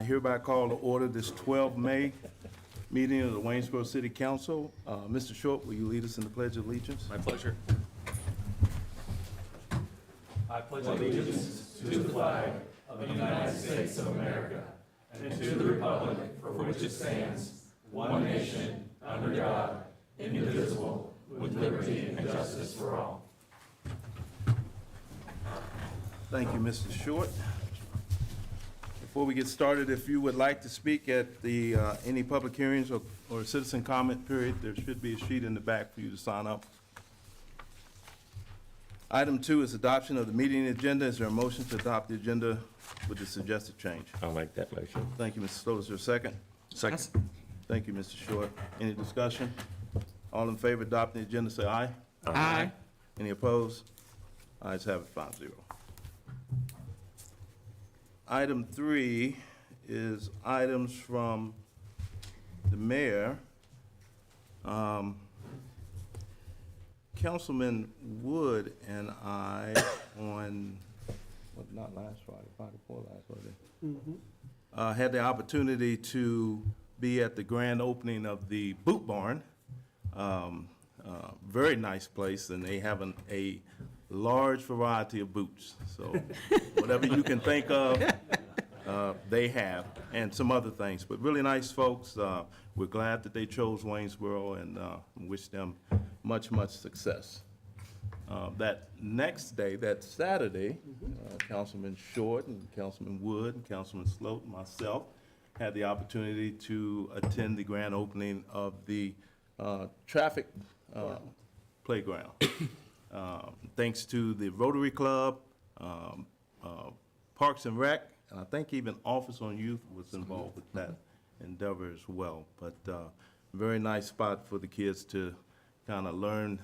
hereby call to order this 12 May meeting of the Waynesboro City Council. Mr. Short, will you lead us in the Pledge of Allegiance? My pleasure. I pledge allegiance to the flag of the United States of America and to the republic for which it stands, one nation, under God, indivisible, with liberty and justice for all. Thank you, Mr. Short. Before we get started, if you would like to speak at the any public hearings or citizen comment period, there should be a sheet in the back for you to sign up. Item 2 is adoption of the meeting agenda. Is there a motion to adopt the agenda with the suggested change? I'll make that motion. Thank you, Mr. Slow. Is there a second? Second. Thank you, Mr. Short. Any discussion? All in favor of adopting the agenda, say aye. Aye. Any opposed? Ayes have it, 5-0. Item 3 is items from the mayor. Councilman Wood and I on, not last Friday before last Friday, had the opportunity to be at the grand opening of the Boot Barn. Very nice place, and they have a large variety of boots. So whatever you can think of, they have, and some other things. But really nice folks. We're glad that they chose Waynesboro, and wish them much success. That next day, that Saturday, Councilman Short and Councilman Wood and Councilman Sloat and myself had the opportunity to attend the grand opening of the traffic playground. Thanks to the Rotary Club, Parks and Rec, and I think even Office on Youth was involved with that endeavor as well. But very nice spot for the kids to kind of learn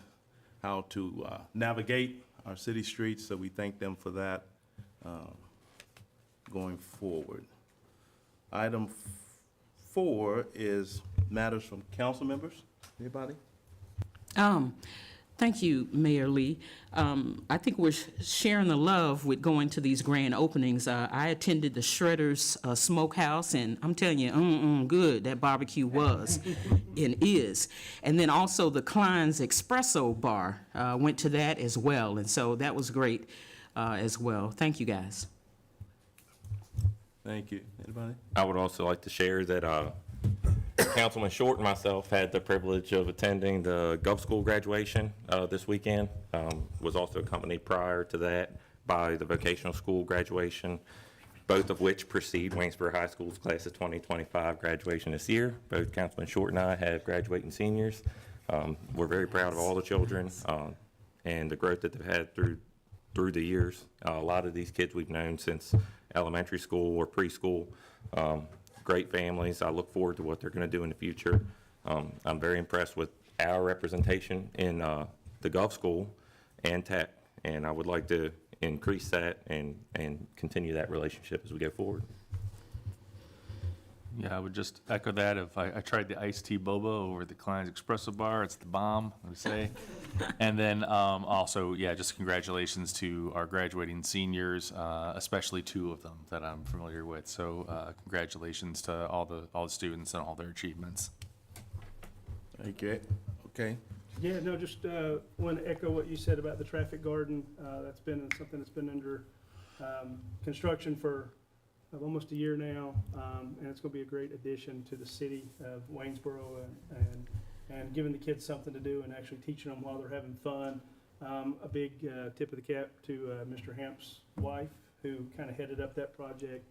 how to navigate our city streets, so we thank them for that going forward. Item 4 is matters from council members. Anybody? Thank you, Mayor Lee. I think we're sharing the love with going to these grand openings. I attended the Shredder's Smokehouse, and I'm telling you, good that barbecue was and is. And then also the Klein's Espresso Bar, went to that as well, and so that was great as well. Thank you, guys. Thank you. Anybody? I would also like to share that Councilman Short and myself had the privilege of attending the Gov School graduation this weekend. Was also accompanied prior to that by the vocational school graduation, both of which precede Waynesboro High School's class of 2025 graduation this year. Both Councilman Short and I have graduating seniors. We're very proud of all the children and the growth that they've had through the years. A lot of these kids we've known since elementary school or preschool. Great families. I look forward to what they're going to do in the future. I'm very impressed with our representation in the Gov School and Tech, and I would like to increase that and continue that relationship as we go forward. Yeah, I would just echo that. If I tried the iced tea boba over at the Klein's Espresso Bar, it's the bomb, I would say. And then also, yeah, just congratulations to our graduating seniors, especially 2 of them that I'm familiar with. So congratulations to all the students and all their achievements. Thank you. Okay. Yeah, no, just want to echo what you said about the traffic garden. That's been something that's been under construction for almost a year now, and it's going to be a great addition to the city of Waynesboro, and giving the kids something to do and actually teaching them while they're having fun. A big tip of the cap to Mr. Hamp's wife, who kind of headed up that project.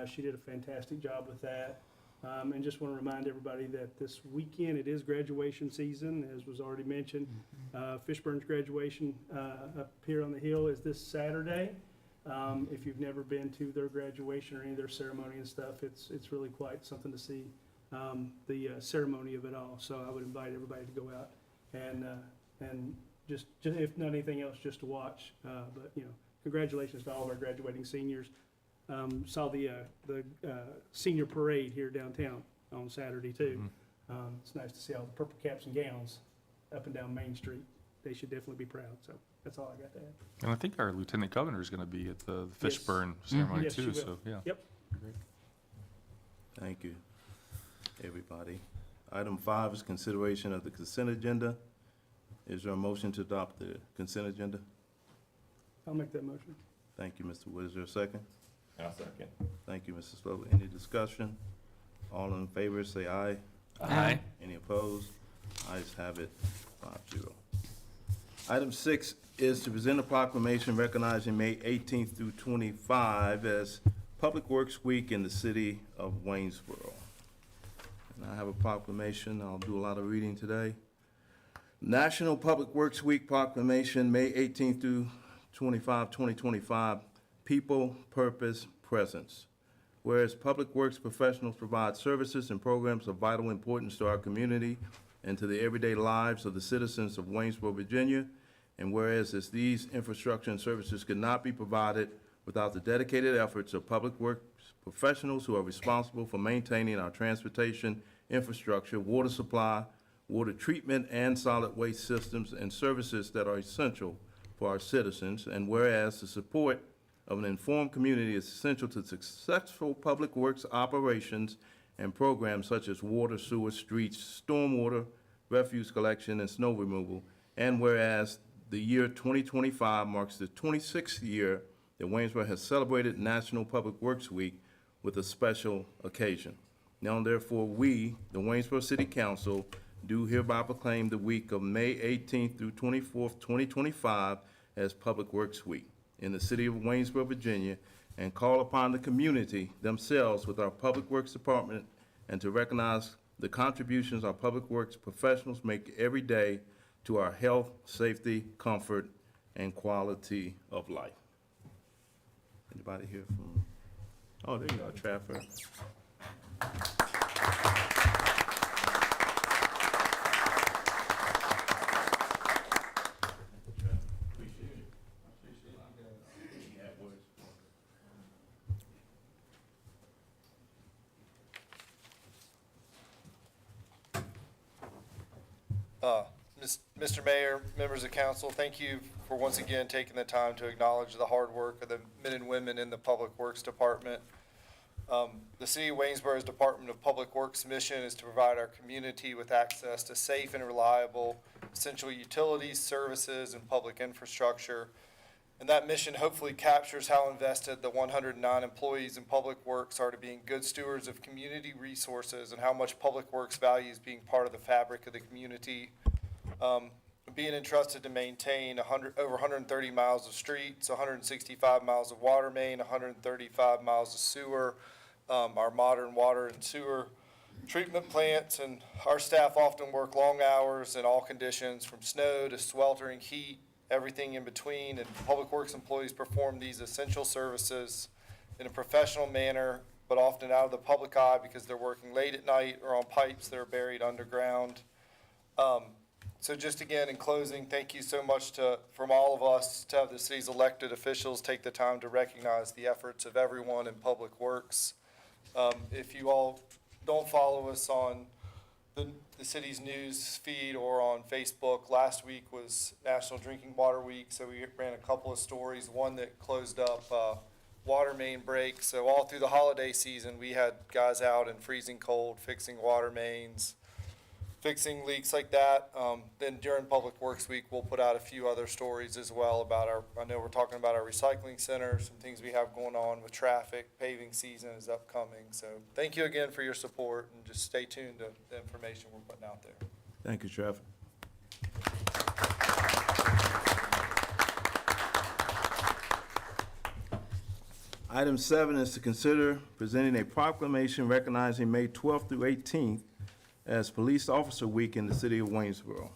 She did a fantastic job with that. And just want to remind everybody that this weekend it is graduation season, as was already mentioned. Fishburn's graduation up here on the hill is this Saturday. If you've never been to their graduation or any of their ceremony and stuff, it's really quite something to see, the ceremony of it all. So I would invite everybody to go out and just if not anything else, just to watch. But congratulations to all of our graduating seniors. Saw the senior parade here downtown on Saturday too. It's nice to see all the purple caps and gowns up and down Main Street. They should definitely be proud. So that's all I got to add. And I think our lieutenant governor is going to be at the Fishburne ceremony Yes, too. she will. So yeah. Yep. Great. Thank you, everybody. Item 5 is consideration of the consent agenda. Is there a motion to adopt the consent agenda? I'll make that motion. Thank you, Mr. Wood. Is there a second? I'll second. Thank you, Mr. Slover. Any discussion? All in favor, say aye. Aye. Any opposed? Ayes have it, 5-0. Item 6 is to present a proclamation recognizing May 18th through 25 as Public Works Week in the city of Waynesboro. And I have a proclamation. I'll do a lot of reading today. National Public Works Week Proclamation, May 18th through 25, 2025. People, purpose, presence. Whereas Public Works professionals provide services and programs of vital importance to our community and to the everyday lives of the citizens of Waynesboro, Virginia, and whereas as these infrastructure and services could not be provided without the dedicated efforts of Public Works professionals who are responsible for maintaining our transportation infrastructure, water supply, water treatment, and solid waste systems and services that are essential for our citizens, and whereas the support of an informed community is essential to successful public works operations and programs such as water, sewer, streets, stormwater, refuse collection, and snow removal, and whereas the year 2025 marks the 26th year that Waynesboro has celebrated National Public Works Week with a special occasion. Now therefore, we, the Waynesboro City Council, do hereby proclaim the week of May 18th through 24th, 2025 as Public Works Week in the city of Waynesboro, Virginia, and call upon the community themselves with our Public Works Department and to recognize the contributions our Public Works professionals make every day to our health, safety, comfort, and quality of life. Anybody here from, oh, there you go, Trafford. Mr. Mayor, members of council, thank you for once again taking the time to acknowledge the hard work of the men and women in the Public Works Department. The City of Waynesboro's Department of Public Works mission is to provide our community with access to safe and reliable essential utilities, services, and public infrastructure. And that mission hopefully captures how invested the 109 employees in Public Works are to being good stewards of community resources and how much Public Works values being part of the fabric of the community. Being entrusted to maintain over 130 miles of streets, 165 miles of water main, 135 miles of sewer, our modern water and sewer treatment plants, and our staff often work long hours in all conditions, from snow to sweltering heat, everything in between, and Public Works employees perform these essential services in a professional manner, but often out of the public eye because they're working late at night or on pipes that are buried underground. So just again, in closing, thank you so much from all of us to have the city's elected officials take the time to recognize the efforts of everyone in Public Works. If you all don't follow us on the city's news feed or on Facebook, last week was National Drinking Water Week, so we ran a couple of stories, one that closed up water main breaks. So all through the holiday season, we had guys out in freezing cold fixing water mains, fixing leaks like that. Then during Public Works Week, we'll put out a few other stories as well about I know we're talking about our recycling center, some things we have going on with traffic, paving season is upcoming. So thank you again for your support, and just stay tuned to the information we're putting out there. Thank you, Trafford. Item 7 is to consider presenting a proclamation recognizing May 12th through 18th as Police Officer Week in the city of Waynesboro.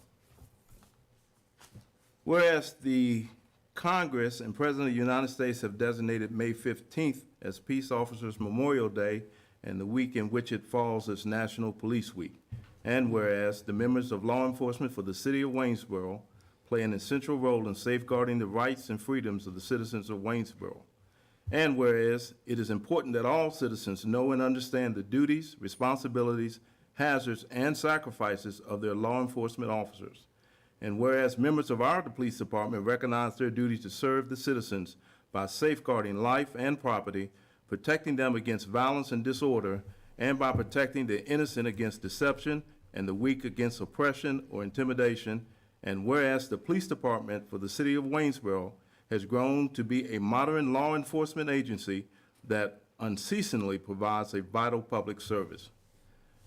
Whereas the Congress and President of the United States have designated May 15th as Peace Officers Memorial Day and the week in which it falls as National Police Week. And whereas the members of law enforcement for the city of Waynesboro play an essential role in safeguarding the rights and freedoms of the citizens of Waynesboro. And whereas it is important that all citizens know and understand the duties, responsibilities, hazards, and sacrifices of their law enforcement officers. And whereas members of our police department recognize their duty to serve the citizens by safeguarding life and property, protecting them against violence and disorder, and by protecting the innocent against deception and the weak against oppression or intimidation. And whereas the police department for the city of Waynesboro has grown to be a modern law enforcement agency that unceasingly provides a vital public service.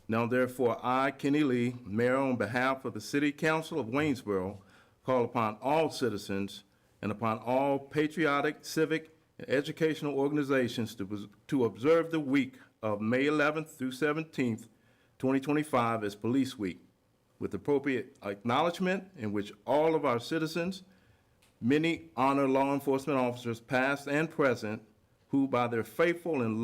Now therefore, I, Kenny Lee, Mayor, on behalf of the City Council of Waynesboro, call upon all citizens and upon all patriotic, civic, and educational organizations to observe the week of May 11th through 17th, 2025 as Police Week, with appropriate acknowledgement in which all of our citizens, many honor law enforcement officers past and present, who by their faithful and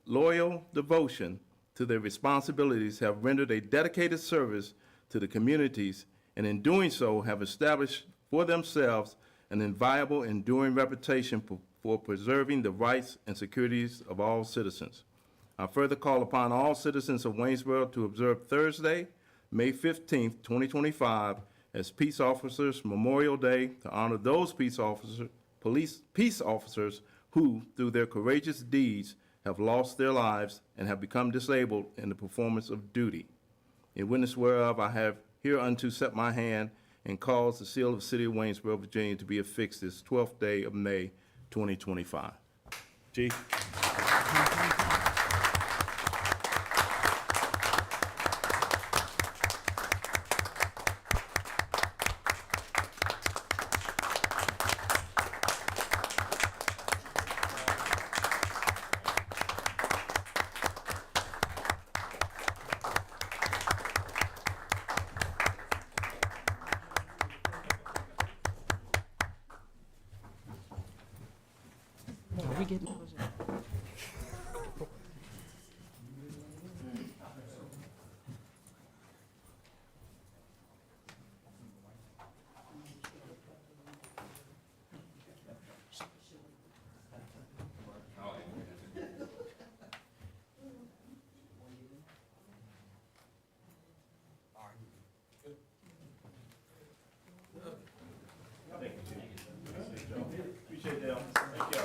loyal devotion to their responsibilities have rendered a dedicated service to the communities, and in doing so have established for themselves an inviolable, enduring reputation for preserving the rights and securities of all citizens. I further call upon all citizens of Waynesboro to observe Thursday, May 15th, 2025, as Peace Officers Memorial Day to honor those peace officers who, through their courageous deeds, have lost their lives and have become disabled in the performance of duty. In witness whereof, I have hereunto set my hand and cause the seal of the city of Waynesboro, Virginia, to be affixed this 12th day of May, 2025. Chief. Are we getting? Appreciate that. Thank y'all.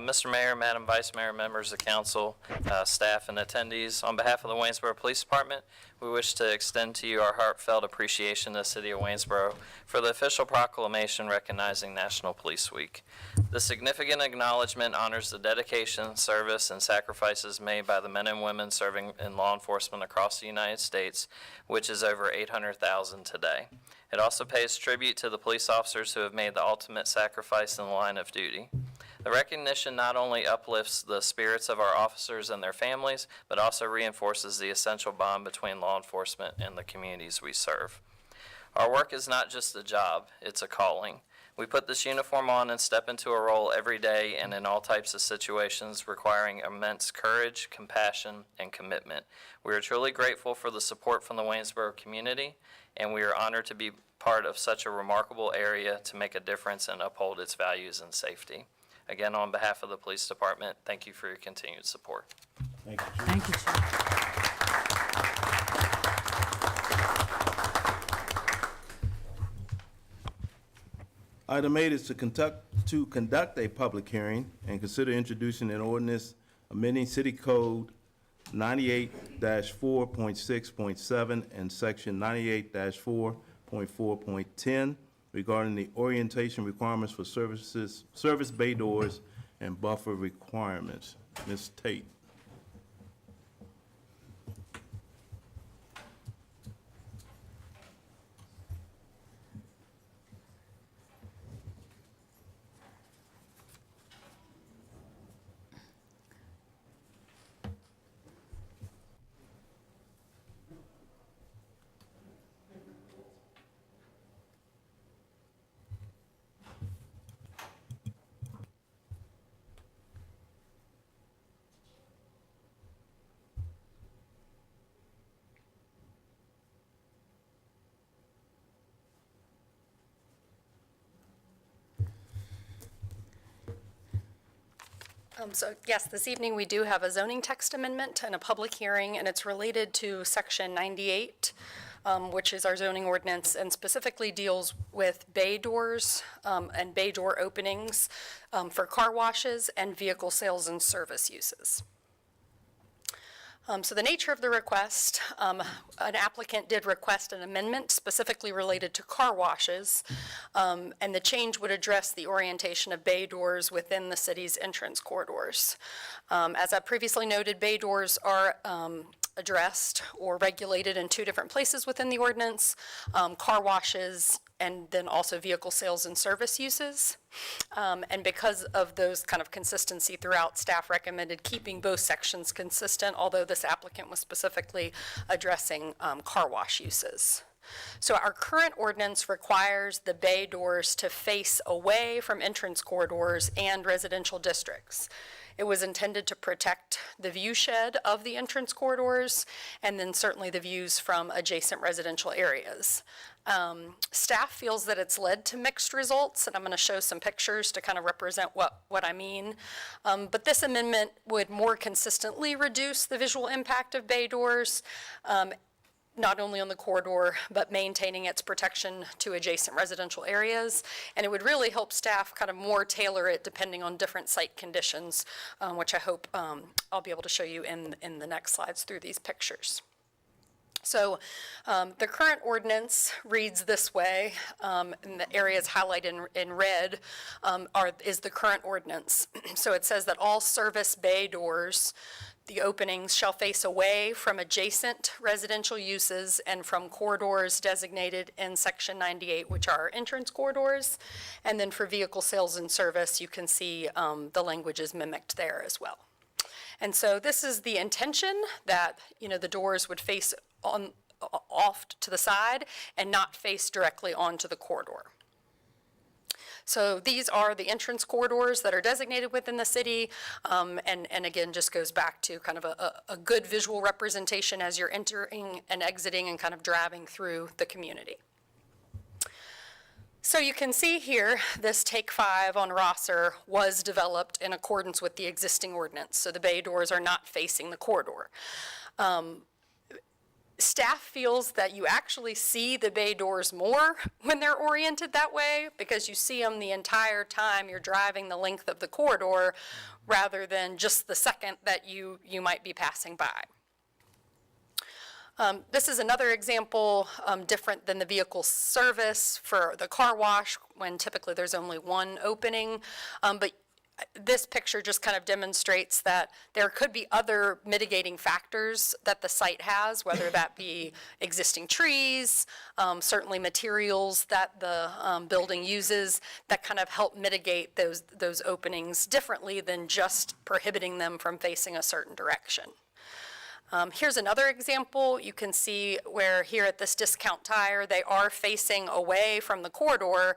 Mr. Mayor, Madam Vice Mayor, members of council, staff, and attendees, on behalf of the Waynesboro Police Department, we wish to extend to you our heartfelt appreciation to the City of Waynesboro for the official proclamation recognizing National Police Week. The significant acknowledgement honors the dedication, service, and sacrifices made by the men and women serving in law enforcement across the United States, which is over 800,000 today. It also pays tribute to the police officers who have made the ultimate sacrifice in the line of duty. The recognition not only uplifts the spirits of our officers and their families, but also reinforces the essential bond between law enforcement and the communities we serve. Our work is not just a job, it's a calling. We put this uniform on and step into a role every day and in all types of situations requiring immense courage, compassion, and commitment. We are truly grateful for the support from the Waynesboro community, and we are honored to be part of such a remarkable area to make a difference and uphold its values and safety. Again, on behalf of the police department, thank you for your continued support. Thank you, Chief. Thank you, Chief. Item 8 is to conduct a public hearing and consider introducing an ordinance amending City Code 98-4.6.7 and Section 98-4.4.10 regarding the orientation requirements for service bay doors and buffer requirements. Ms. Tate. So yes, this evening we do have a zoning text amendment and a public hearing, and it's related to Section 98, which is our zoning ordinance, and specifically deals with bay doors and bay door openings for car washes and vehicle sales and service uses. So the nature of the request, an applicant did request an amendment specifically related to car washes, and the change would address the orientation of bay doors within the city's entrance corridors. As I previously noted, bay doors are addressed or regulated in two different places within the ordinance, car washes and then also vehicle sales and service uses. And because of those kind of consistency throughout, staff recommended keeping both sections consistent, although this applicant was specifically addressing car wash uses. So our current ordinance requires the bay doors to face away from entrance corridors and residential districts. It was intended to protect the view shed of the entrance corridors and then certainly the views from adjacent residential areas. Staff feels that it's led to mixed results, and I'm going to show some pictures to kind of represent what I mean. But this amendment would more consistently reduce the visual impact of bay doors, not only on the corridor, but maintaining its protection to adjacent residential areas. And it would really help staff kind of more tailor it depending on different site conditions, which I hope I'll be able to show you in the next slides through these pictures. So the current ordinance reads this way, and the areas highlighted in red is the current ordinance. So it says that all service bay doors, the openings shall face away from adjacent residential uses and from corridors designated in Section 98, which are entrance corridors. And then for vehicle sales and service, you can see the language is mimicked there as well. And so this is the intention, that the doors would face off to the side and not face directly onto the corridor. So these are the entrance corridors that are designated within the city, and again, just goes back to kind of a good visual representation as you're entering and exiting and kind of driving through the community. So you can see here, this Take 5 on Rosser was developed in accordance with the existing ordinance, so the bay doors are not facing the corridor. Staff feels that you actually see the bay doors more when they're oriented that way, because you see them the entire time you're driving the length of the corridor rather than just the second that you might be passing by. This is another example, different than the vehicle service for the car wash, when typically there's only one opening, but this picture just kind of demonstrates that there could be other mitigating factors that the site has, whether that be existing trees, certainly materials that the building uses that kind of help mitigate those openings differently than just prohibiting them from facing a certain direction. Here's another example. You can see where here at this Discount Tire, they are facing away from the corridor,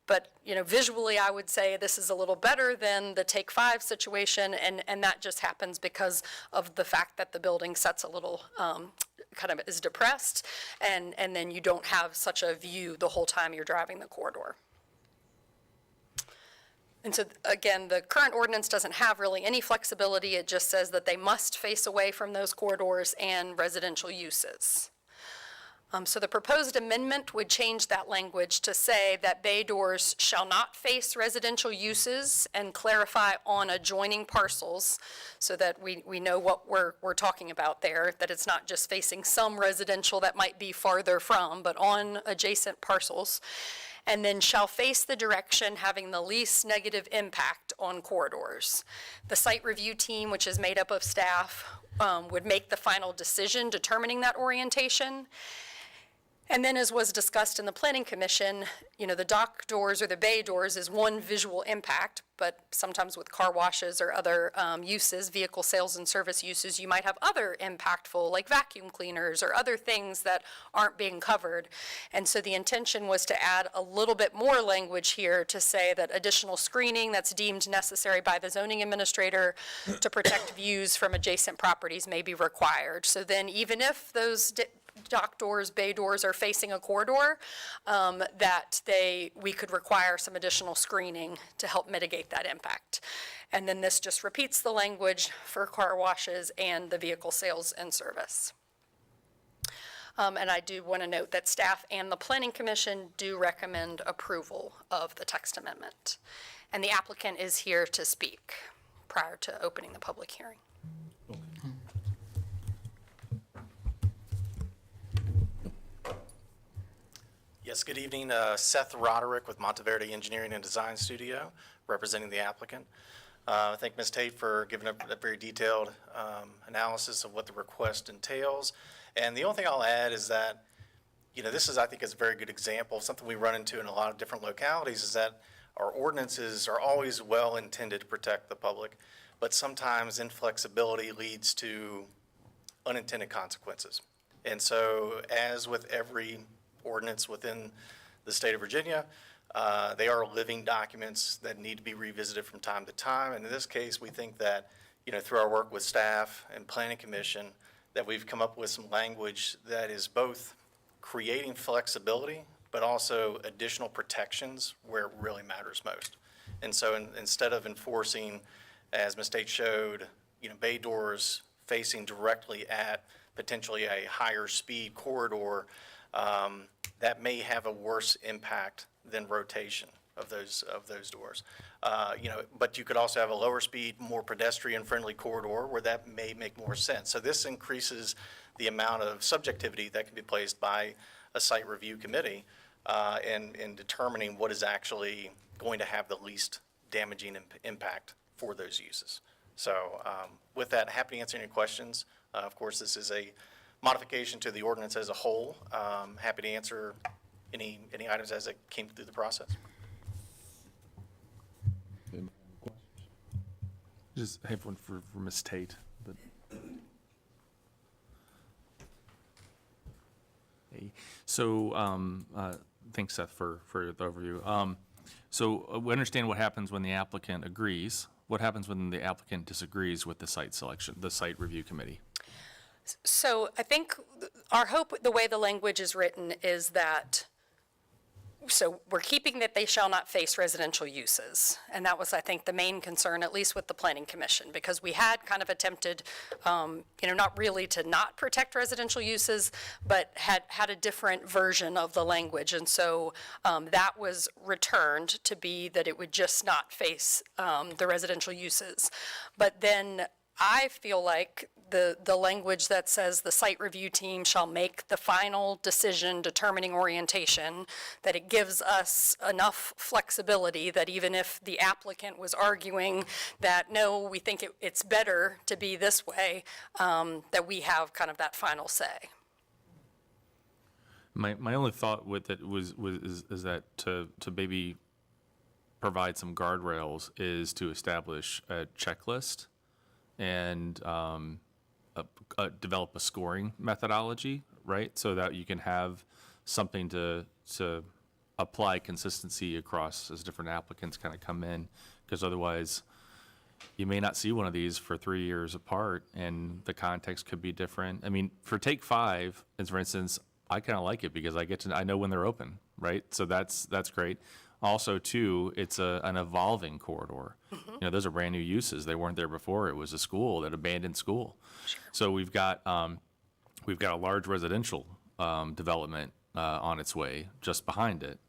but visually I would say this is a little better than the Take 5 situation, and that just happens because of the fact that the building sets a little, kind of is depressed, and then you don't have such a view the whole time you're driving the corridor. And so again, the current ordinance doesn't have really any flexibility. It just says that they must face away from those corridors and residential uses. So the proposed amendment would change that language to say that bay doors shall not face residential uses and clarify on adjoining parcels, so that we know what we're talking about there, that it's not just facing some residential that might be farther from, but on adjacent parcels. And then shall face the direction having the least negative impact on corridors. The site review team, which is made up of staff, would make the final decision determining that orientation. And then, as was discussed in the Planning Commission, the dock doors or the bay doors is one visual impact, but sometimes with car washes or other uses, vehicle sales and service uses, you might have other impactful, like vacuum cleaners or other things that aren't being covered. And so the intention was to add a little bit more language here to say that additional screening that's deemed necessary by the zoning administrator to protect views from adjacent properties may be required. So then even if those dock doors, bay doors are facing a corridor, that we could require some additional screening to help mitigate that impact. And then this just repeats the language for car washes and the vehicle sales and service. And I do want to note that staff and the Planning Commission do recommend approval of the text amendment. And the applicant is here to speak prior to opening the public hearing. Yes, good evening. Seth Roderick with Monteverde Engineering and Design Studio, representing the applicant. I thank Ms. Tate for giving a very detailed analysis of what the request entails. And the only thing I'll add is that, this is, I think, is a very good example. Something we run into in a lot of different localities is that our ordinances are always well intended to protect the public, but sometimes inflexibility leads to unintended consequences. And so, as with every ordinance within the state of Virginia, they are living documents that need to be revisited from time to time. And in this case, we think that, through our work with staff and Planning Commission, that we've come up with some language that is both creating flexibility, but also additional protections where it really matters most. And so instead of enforcing, as Ms. Tate showed, bay doors facing directly at potentially a higher speed corridor, that may have a worse impact than rotation of those doors. But you could also have a lower speed, more pedestrian-friendly corridor where that may make more sense. So this increases the amount of subjectivity that can be placed by a site review committee in determining what is actually going to have the least damaging impact for those uses. So with that, happy to answer any questions. Of course, this is a modification to the ordinance as a whole. Happy to answer any items as it came through the process. Just have one for Ms. Tate. But hey. So thanks, Seth, for the overview. So we understand what happens when the applicant agrees. What happens when the applicant disagrees with the site selection, the site review committee? So I think our hope, the way the language is written, is that, so we're keeping that they shall not face residential uses. And that was, I think, the main concern, at least with the Planning Commission, because we had kind of attempted, not really to not protect residential uses, but had a different version of the language. And so that was returned to be that it would just not face the residential uses. But then I feel like the language that says the site review team shall make the final decision determining orientation, that it gives us enough flexibility that even if the applicant was arguing that, no, we think it's better to be this way, that we have kind of that final say. My only thought with it is that to maybe provide some guardrails is to establish a checklist and develop a scoring methodology, right? So that you can have something to apply consistency across as different applicants kind of come in, because otherwise you may not see one of these for 3 years apart and the context could be different. I mean, for Take 5, as for instance, I kind of like it because I know when they're open, right? So that's great. Also, too, it's an evolving corridor. Mm-hmm. Those are brand new uses. They weren't there before. It was a school, that abandoned school. Sure. So we've got a large residential development on its way just behind it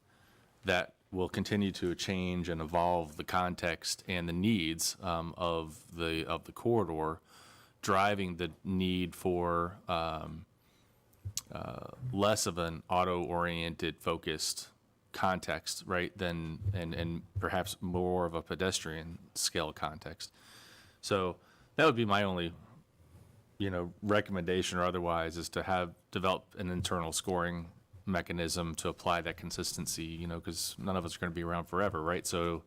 that will continue to change and evolve the context and the needs of the corridor, driving the need for less of an auto-oriented, focused context, right, and perhaps more of a pedestrian scale context. So that would be my only, recommendation or otherwise, is to develop an internal scoring mechanism to apply that consistency, because none of us are going to be around forever, right? So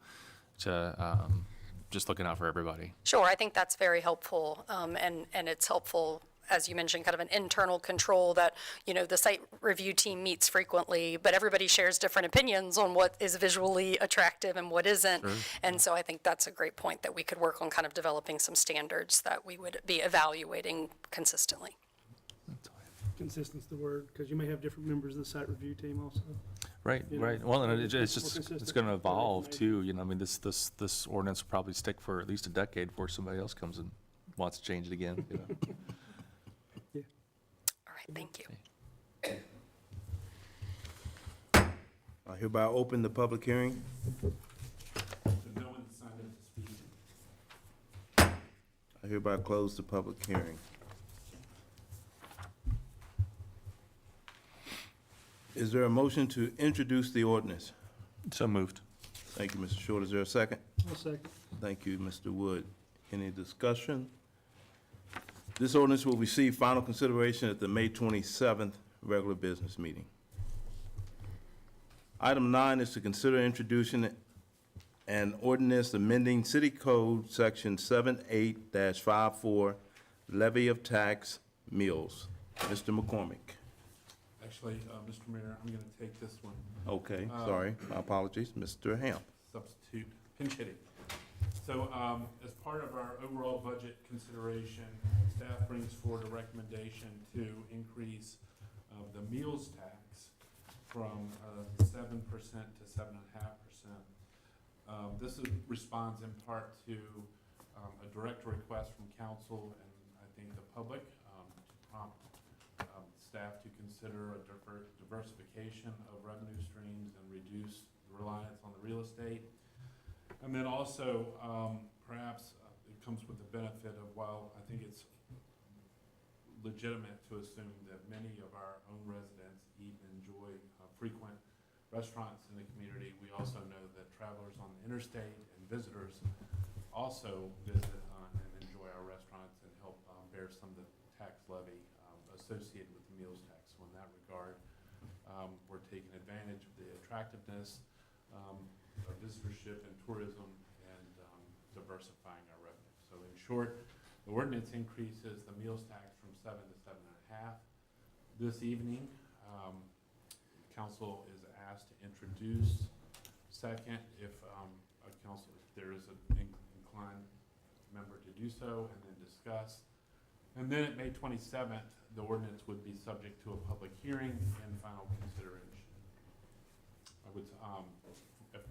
just looking out for everybody. Sure, I think that's very helpful, and it's helpful, as you mentioned, kind of an internal control that, the site review team meets frequently, but everybody shares different opinions on what is visually attractive and what isn't. Sure. And so I think that's a great point, that we could work on kind of developing some standards that we would be evaluating consistently. consistent's the word, because you may have different members of the site review team also. Right, You know, right. Well, and it's it's more just, it's consistent gonna with evolve recommendation. too, you know, I mean, this ordinance will probably stick for at least a decade before somebody else comes and wants to change it again, you know. All right, thank you. I hereby open the public hearing. I hereby close the public hearing. Is there a motion to introduce the ordinance? So moved. Thank you, Mr. Short. Is there a second? I'll second. Thank you, Mr. Wood. Any discussion? This ordinance will receive final consideration at the May 27th regular business meeting. Item 9 is to consider introducing an ordinance amending City Code Section 78-54, levy of tax mills. Mr. McCormick. Actually, Mr. Mayor, I'm going to take this one. Okay, sorry, my apologies. Mr. Hamp. Substitute, pinch hitting. So as part of our overall budget consideration, staff brings forward a recommendation to increase the meals tax from 7% to 7.5%. This responds in part to a direct request from council and I think the public to prompt staff to consider a diversification of revenue streams and reduce the reliance on the real estate. And then also, perhaps it comes with the benefit of, while I think it's legitimate to assume that many of our own residents eat and enjoy frequent restaurants in the community, we also know that travelers on the interstate and visitors also visit and enjoy our restaurants and help bear some of the tax levy associated with the meals tax. So in that regard, we're taking advantage of the attractiveness of visitorship and tourism and diversifying our revenue. So in short, the ordinance increases the meals tax from 7 to 7.5. This evening, council is asked to introduce second if there is an inclined member to do so, and then discuss. And then at May 27th, the ordinance would be subject to a public hearing and final consideration. I would,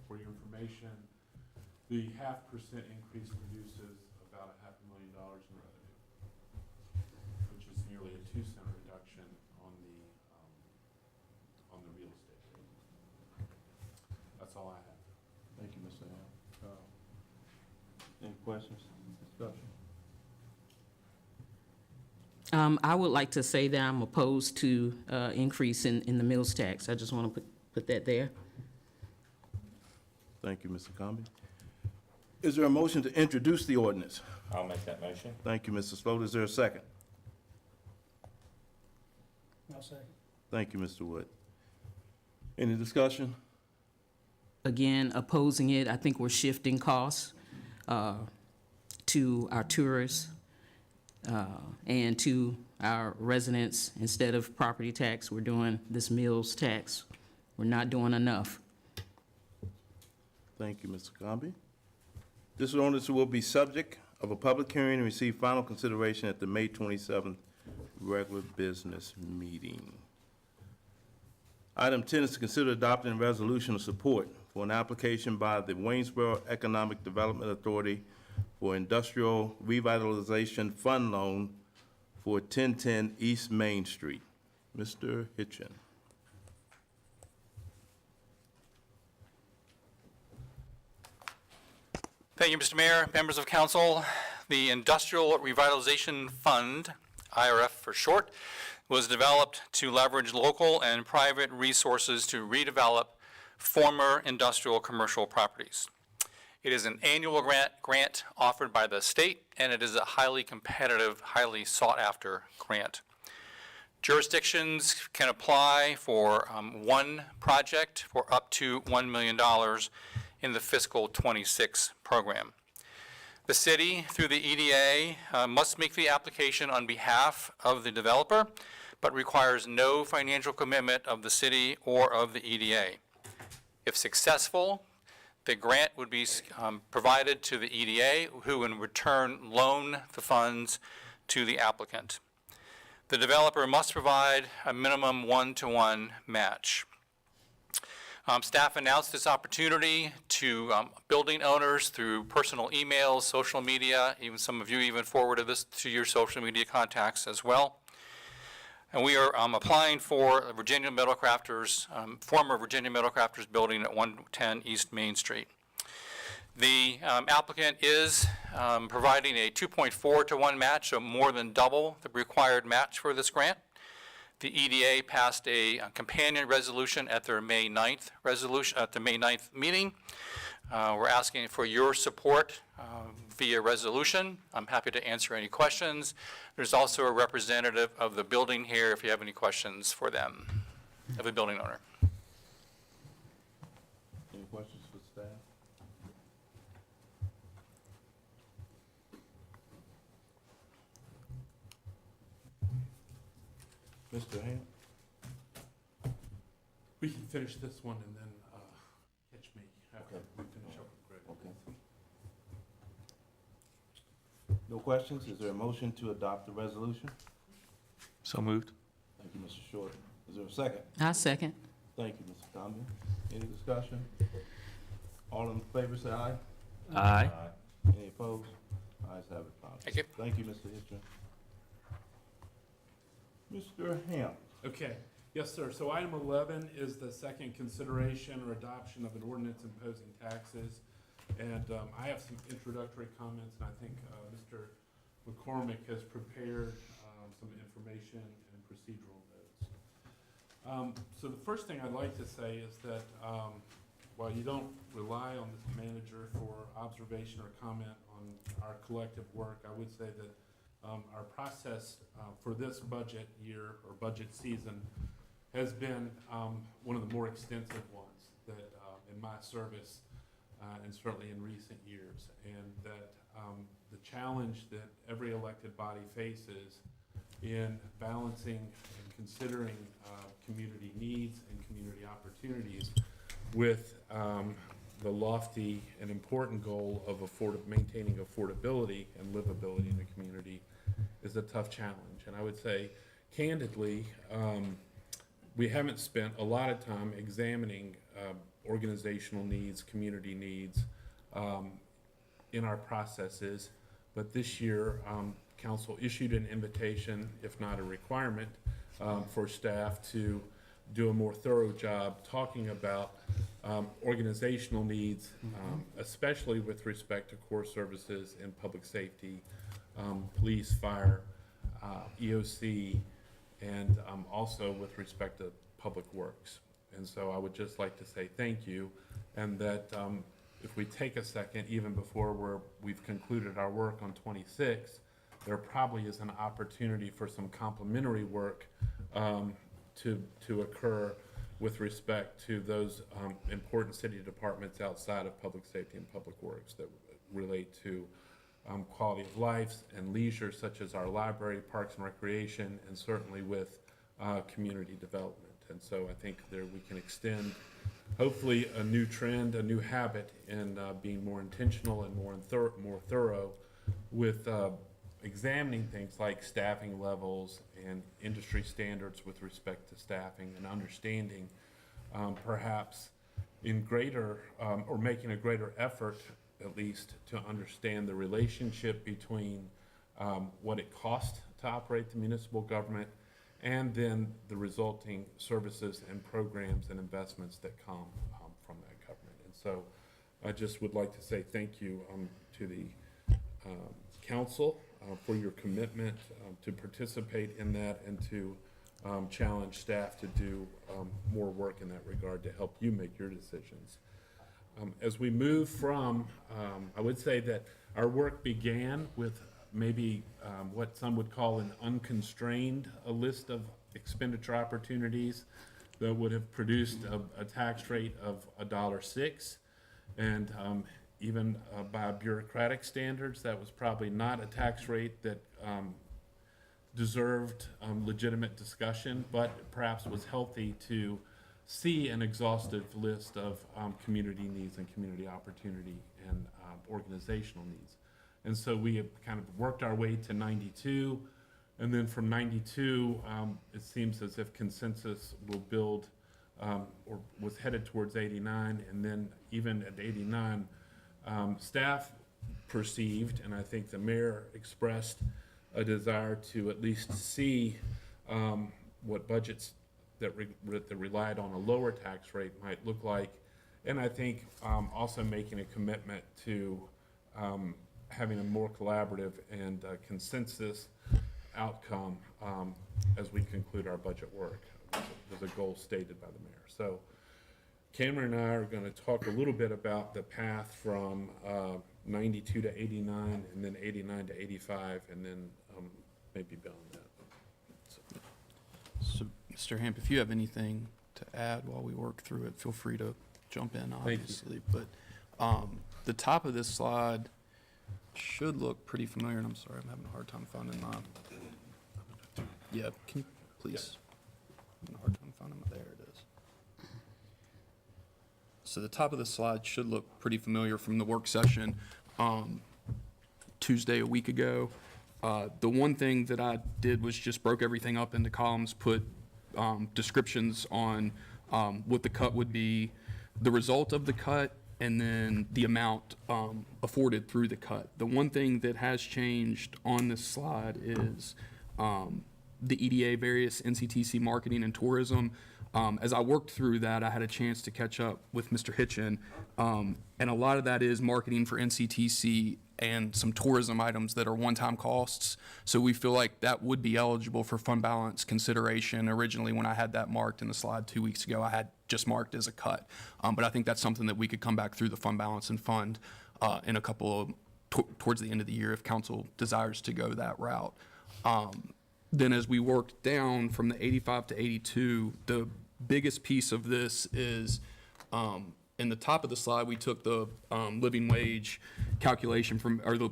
for your information, the 0.5% increase produces about $500,000 in revenue, which is nearly a 2-cent reduction on the real estate rate. That's all I have. Thank you, Mr. Hamp. Any questions, discussion? I would like to say that I'm opposed to increase in the mills tax. I just want to put that there. Thank you, Mr. Comby. Is there a motion to introduce the ordinance? I'll make that motion. Thank you, Mr. Sloat. Is there a second? I'll second. Thank you, Mr. Wood. Any discussion? Again, opposing it. I think we're shifting costs to our tourists and to our residents. Instead of property tax, we're doing this mills tax. We're not doing enough. Thank you, Mr. Comby. This ordinance will be subject of a public hearing and receive final consideration at the May 27th regular business meeting. Item 10 is to consider adopting a resolution of support for an application by the Waynesboro Economic Development Authority for Industrial Revitalization Fund Loan for 1010 East Main Street. Mr. Hitchen. Thank you, Mr. Mayor, members of council. The Industrial Revitalization Fund, IRF for short, was developed to leverage local and private resources to redevelop former industrial commercial properties. It is an annual grant offered by the state, and it is a highly competitive, highly sought-after grant. Jurisdictions can apply for one project for up to $1 million in the fiscal 26 program. The city, through the EDA, must make the application on behalf of the developer, but requires no financial commitment of the city or of the EDA. If successful, the grant would be provided to the EDA, who in return loan the funds to the applicant. The developer must provide a minimum 1-to-1 match. Staff announced this opportunity to building owners through personal emails, social media, even some of you even forwarded this to your social media contacts as well. And we are applying for Virginia Metal Crafters, former Virginia Metal Crafters building at 110 East Main Street. The applicant is providing a 2.4-to-1 match, so more than double the required match for this grant. The EDA passed a companion resolution at their May 9th meeting. We're asking for your support via resolution. I'm happy to answer any questions. There's also a representative of the building here if you have any questions for them, of the building owner. Any questions for staff? Mr. Ham? We can finish this one and then catch me after we finish up with Greg. Okay. No questions? Is there a motion to adopt the resolution? So moved. Thank you, Mr. Short. Is there a second? I second. Thank you, Mr. Tomlin. Any discussion? All in favor, say aye. Aye. Any opposed? Ayes have it, Tom. Thank you. Thank you, Mr. Hitchens. Mr. Ham? Okay, yes, sir. So item 11 is the second consideration or adoption of an ordinance imposing taxes. And I have some introductory comments, and I think Mr. McCormick has prepared some information and procedural notes. So the first thing I'd like to say is that while you don't rely on this manager for observation or comment on our collective work, I would say that our process for this budget year or budget season has been one of the more extensive ones that in my service and certainly in recent years, and that the challenge that every elected body faces in balancing and considering community needs and community opportunities with the lofty and important goal of maintaining affordability and livability in the community is a tough challenge. And I would say, candidly, we haven't spent a lot of time examining organizational needs, community needs in our processes. But this year, Council issued an invitation, if not a requirement, for staff to do a more thorough job talking about organizational needs, especially with respect to core services in public safety, police, fire, EOC, and also with respect to public works. And so I would just like to say thank you, and that if we take a second, even before we've concluded our work on 26, there probably is an opportunity for some complementary work to occur with respect to those important city departments outside of public safety and public works that relate to quality of life and leisure, such as our library, parks and recreation, and certainly with community development. And so I think there we can extend, hopefully, a new trend, a new habit in being more intentional and more thorough with examining things like staffing levels and industry standards with respect to staffing, and understanding perhaps in greater or making a greater effort at least to understand the relationship between what it costs to operate the municipal government and then the resulting services and programs and investments that come from that government. And so I just would like to say thank you to the council for your commitment to participate in that and to challenge staff to do more work in that regard to help you make your decisions. As we move from, I would say that our work began with maybe what some would call an unconstrained list of expenditure opportunities that would have produced a tax rate of $1.06, and even by bureaucratic standards, that was probably not a tax rate that deserved legitimate discussion, but perhaps was healthy to see an exhaustive list of community needs and community opportunity and organizational needs. And so we have kind of worked our way to 92. And then from 92, it seems as if consensus will build, or was headed towards 89, and then even at 89, staff perceived, and I think the mayor expressed a desire to at least see what budgets that relied on a lower tax rate might look like. And I think also making a commitment to having a more collaborative and consensus outcome as we conclude our budget work, was a goal stated by the mayor. So Cameron and I are going to talk a little bit about the path from 92 to 89, and then 89 to 85, and then maybe beyond that. So, Mr. Hamp, if you have anything to add while we work through it, feel free to jump in, obviously. But the top of this slide should look pretty familiar, and I'm sorry, I'm having a hard time finding mine. Yeah, can you please? I'm having a hard time finding mine. There it is. So the top of the slide should look pretty familiar from the work session Tuesday a week ago. The one thing that I did was just broke everything up into columns, put descriptions on what the cut would be, the result of the cut, and then the amount afforded through the cut. The one thing that has changed on this slide is the EDA, various NCTC marketing and tourism. As I worked through that, I had a chance to catch up with Mr. Hitchin, and a lot of that is marketing for NCTC and some tourism items that are one-time costs. So we feel like that would be eligible for fund balance consideration. Originally, when I had that marked in the slide 2 weeks ago, I had just marked as a cut. But I think that's something that we could come back through the fund balance and fund in a couple of, towards the end of the year if council desires to go that route. Then as we worked down from the 85 to 82, the biggest piece of this is in the top of the slide, we took the living wage calculation from, or the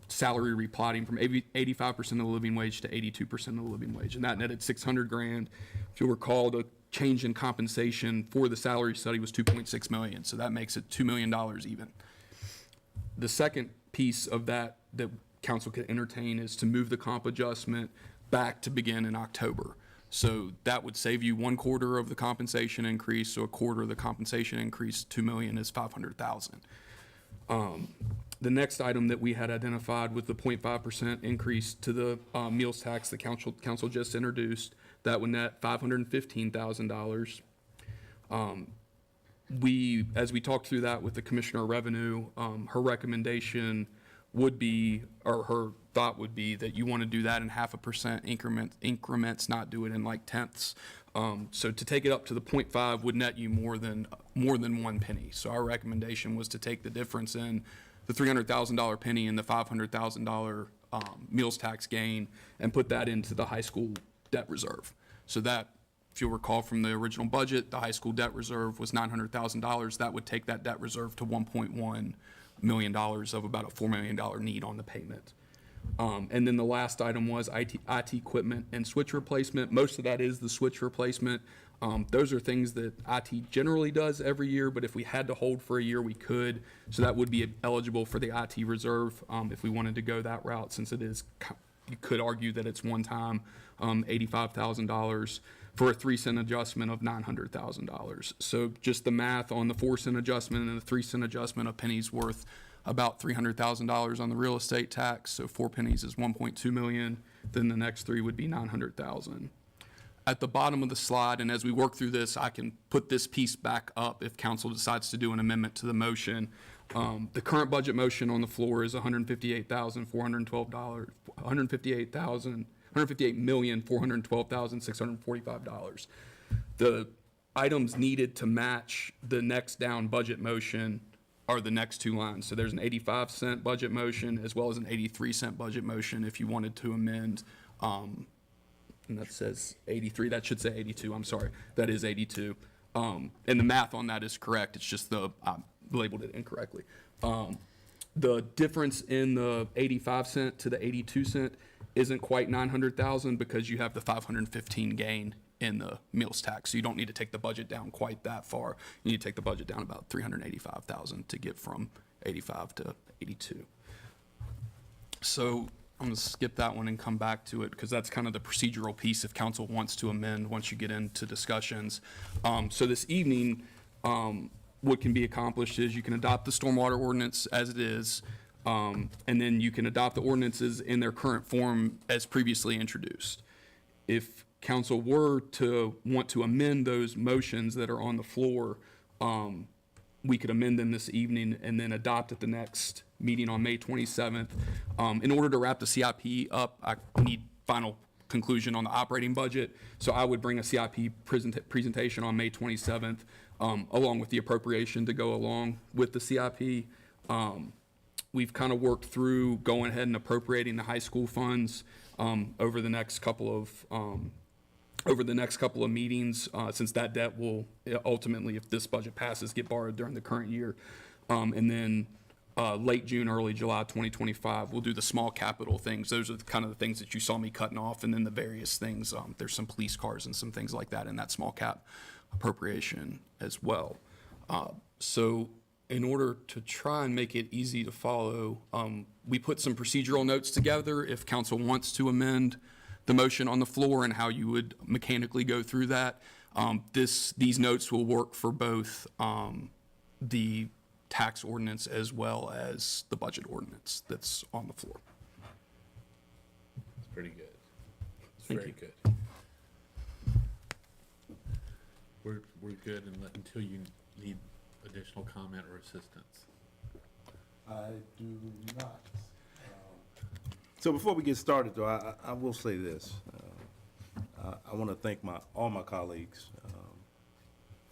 salary replotting from 85% of the living wage to 82% of the living wage. And that netted 600 grand. If you'll recall, the change in compensation for the salary study was 2.6 million. So that makes it $2 million even. The second piece of that that council could entertain is to move the comp adjustment back to begin in October. So that would save you 1/4 of the compensation increase. So 1/4 of the compensation increase, 2 million, is 500,000. The next item that we had identified with the 0.5% increase to the meals tax the council just introduced, that would net $515,000. As we talked through that with the Commissioner of Revenue, her recommendation would be, or her thought would be, that you want to do that in 0.5% increments, not do it in like tenths. So to take it up to the 0.5 would net you more than 1 penny. So our recommendation was to take the difference in the $300,000 penny and the $500,000 meals tax gain and put that into the high school debt reserve. So that, if you'll recall from the original budget, the high school debt reserve was $900,000. That would take that debt reserve to $1.1 million of about a $4 million need on the payment. And then the last item was IT equipment and switch replacement. Most of that is the switch replacement. Those are things that IT generally does every year, but if we had to hold for a year, we could. So that would be eligible for the IT reserve if we wanted to go that route, since it is, you could argue that it's one time, $85,000 for a 3-cent adjustment of $900,000. So just the math on the 4-cent adjustment and the 3-cent adjustment, a penny's worth about $300,000 on the real estate tax. So 4 pennies is 1.2 million. Then the next 3 would be 900,000. At the bottom of the slide, and as we work through this, I can put this piece back up if council decides to do an amendment to the motion. The current budget motion on the floor is $158,412, $158,412,645. The items needed to match the next down budget motion are the next 2 lines. So there's an 85-cent budget motion as well as an 83-cent budget motion if you wanted to amend. And that says 83, that should say 82, I'm sorry. That is 82. And the math on that is correct. It's just I labeled it incorrectly. The difference in the 85-cent to the 82-cent isn't quite 900,000 because you have the 515 gain in the meals tax. So you don't need to take the budget down quite that far. You need to take the budget down about 385,000 to get from 85 to 82. So I'm gonna skip that one and come back to it, because that's kind of the procedural piece if council wants to amend once you get into discussions. So this evening, what can be accomplished is you can adopt the stormwater ordinance as it is, and then you can adopt the ordinances in their current form as previously introduced. If council were to want to amend those motions that are on the floor, we could amend them this evening and then adopt at the next meeting on May 27th. In order to wrap the CIP up, I need final conclusion on the operating budget. So I would bring a CIP presentation on May 27th, along with the appropriation to go along with the CIP. We've kind of worked through going ahead and appropriating the high school funds over the next couple of meetings, since that debt will ultimately, if this budget passes, get borrowed during the current year. And then late June, early July 2025, we'll do the small capital things. Those are kind of the things that you saw me cutting off, and then the various things. There's some police cars and some things like that in that small cap appropriation as well. So in order to try and make it easy to follow, we put some procedural notes together if council wants to amend the motion on the floor and how you would mechanically go through that. These notes will work for both the tax ordinance as well as the budget ordinance that's on the floor. It's pretty good. It's Thank very you. good. We're good until you need additional comment or assistance. I do not. So before we get started, though, I will say this. I want to thank all my colleagues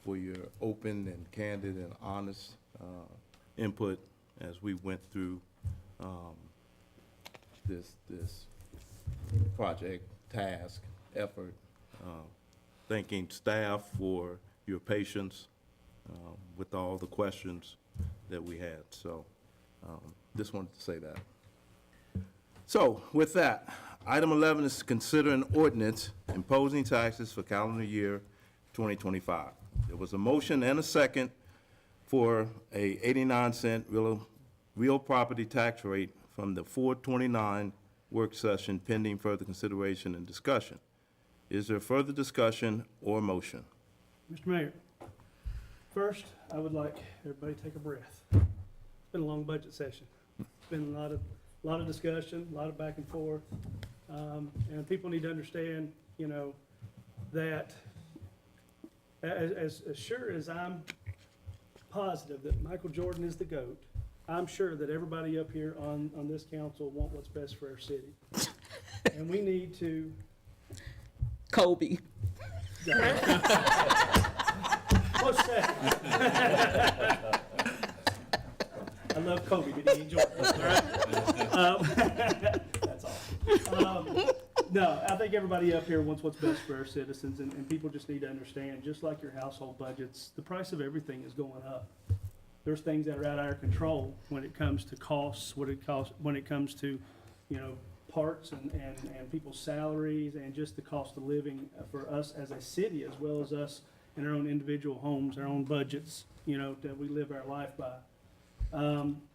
for your open and candid and honest input as we went through this project, task, effort. Thanking staff for your patience with all the questions that we had. So just wanted to say that. So with that, item 11 is to consider an ordinance imposing taxes for calendar year 2025. There was a motion and a second for a 89-cent real property tax rate from the 429 work session pending further consideration and discussion. Is there further discussion or motion? Mr. Mayor, first, I would like everybody to take a breath. It's been a long budget session. It's been a lot of discussion, a lot of back and forth. And people need to understand, that as sure as I'm positive that Michael Jordan is the GOAT, I'm sure that everybody up here on this council want what's best for our city. And we need to... Kobe. Close second. I love Kobe, but he ain't Jordan, all right? That's awesome. No, I think everybody up here wants what's best for our citizens, and people just need to understand, just like your household budgets, the price of everything is going up. There's things that are out of our control when it comes to costs, when it comes to, parts and people's salaries and just the cost of living for us as a city, as well as us in our own individual homes, our own budgets, that we live our life by.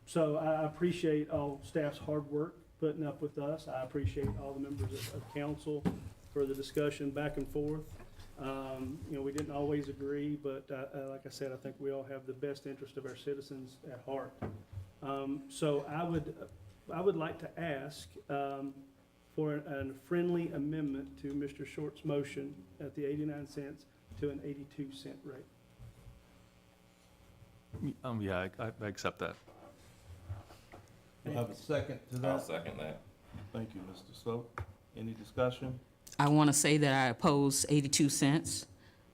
So I appreciate all staff's hard work putting up with us. I appreciate all the members of council for the discussion back and forth. We didn't always agree, but like I said, I think we all have the best interest of our citizens at heart. So I would like to ask for a friendly amendment to Mr. Short's motion at the 89 cents to an 82-cent rate. Yeah, I accept that. Do I have a second to that? I'll second that. Thank you, Mr. Sloat. Any discussion? I want to say that I oppose 82 cents.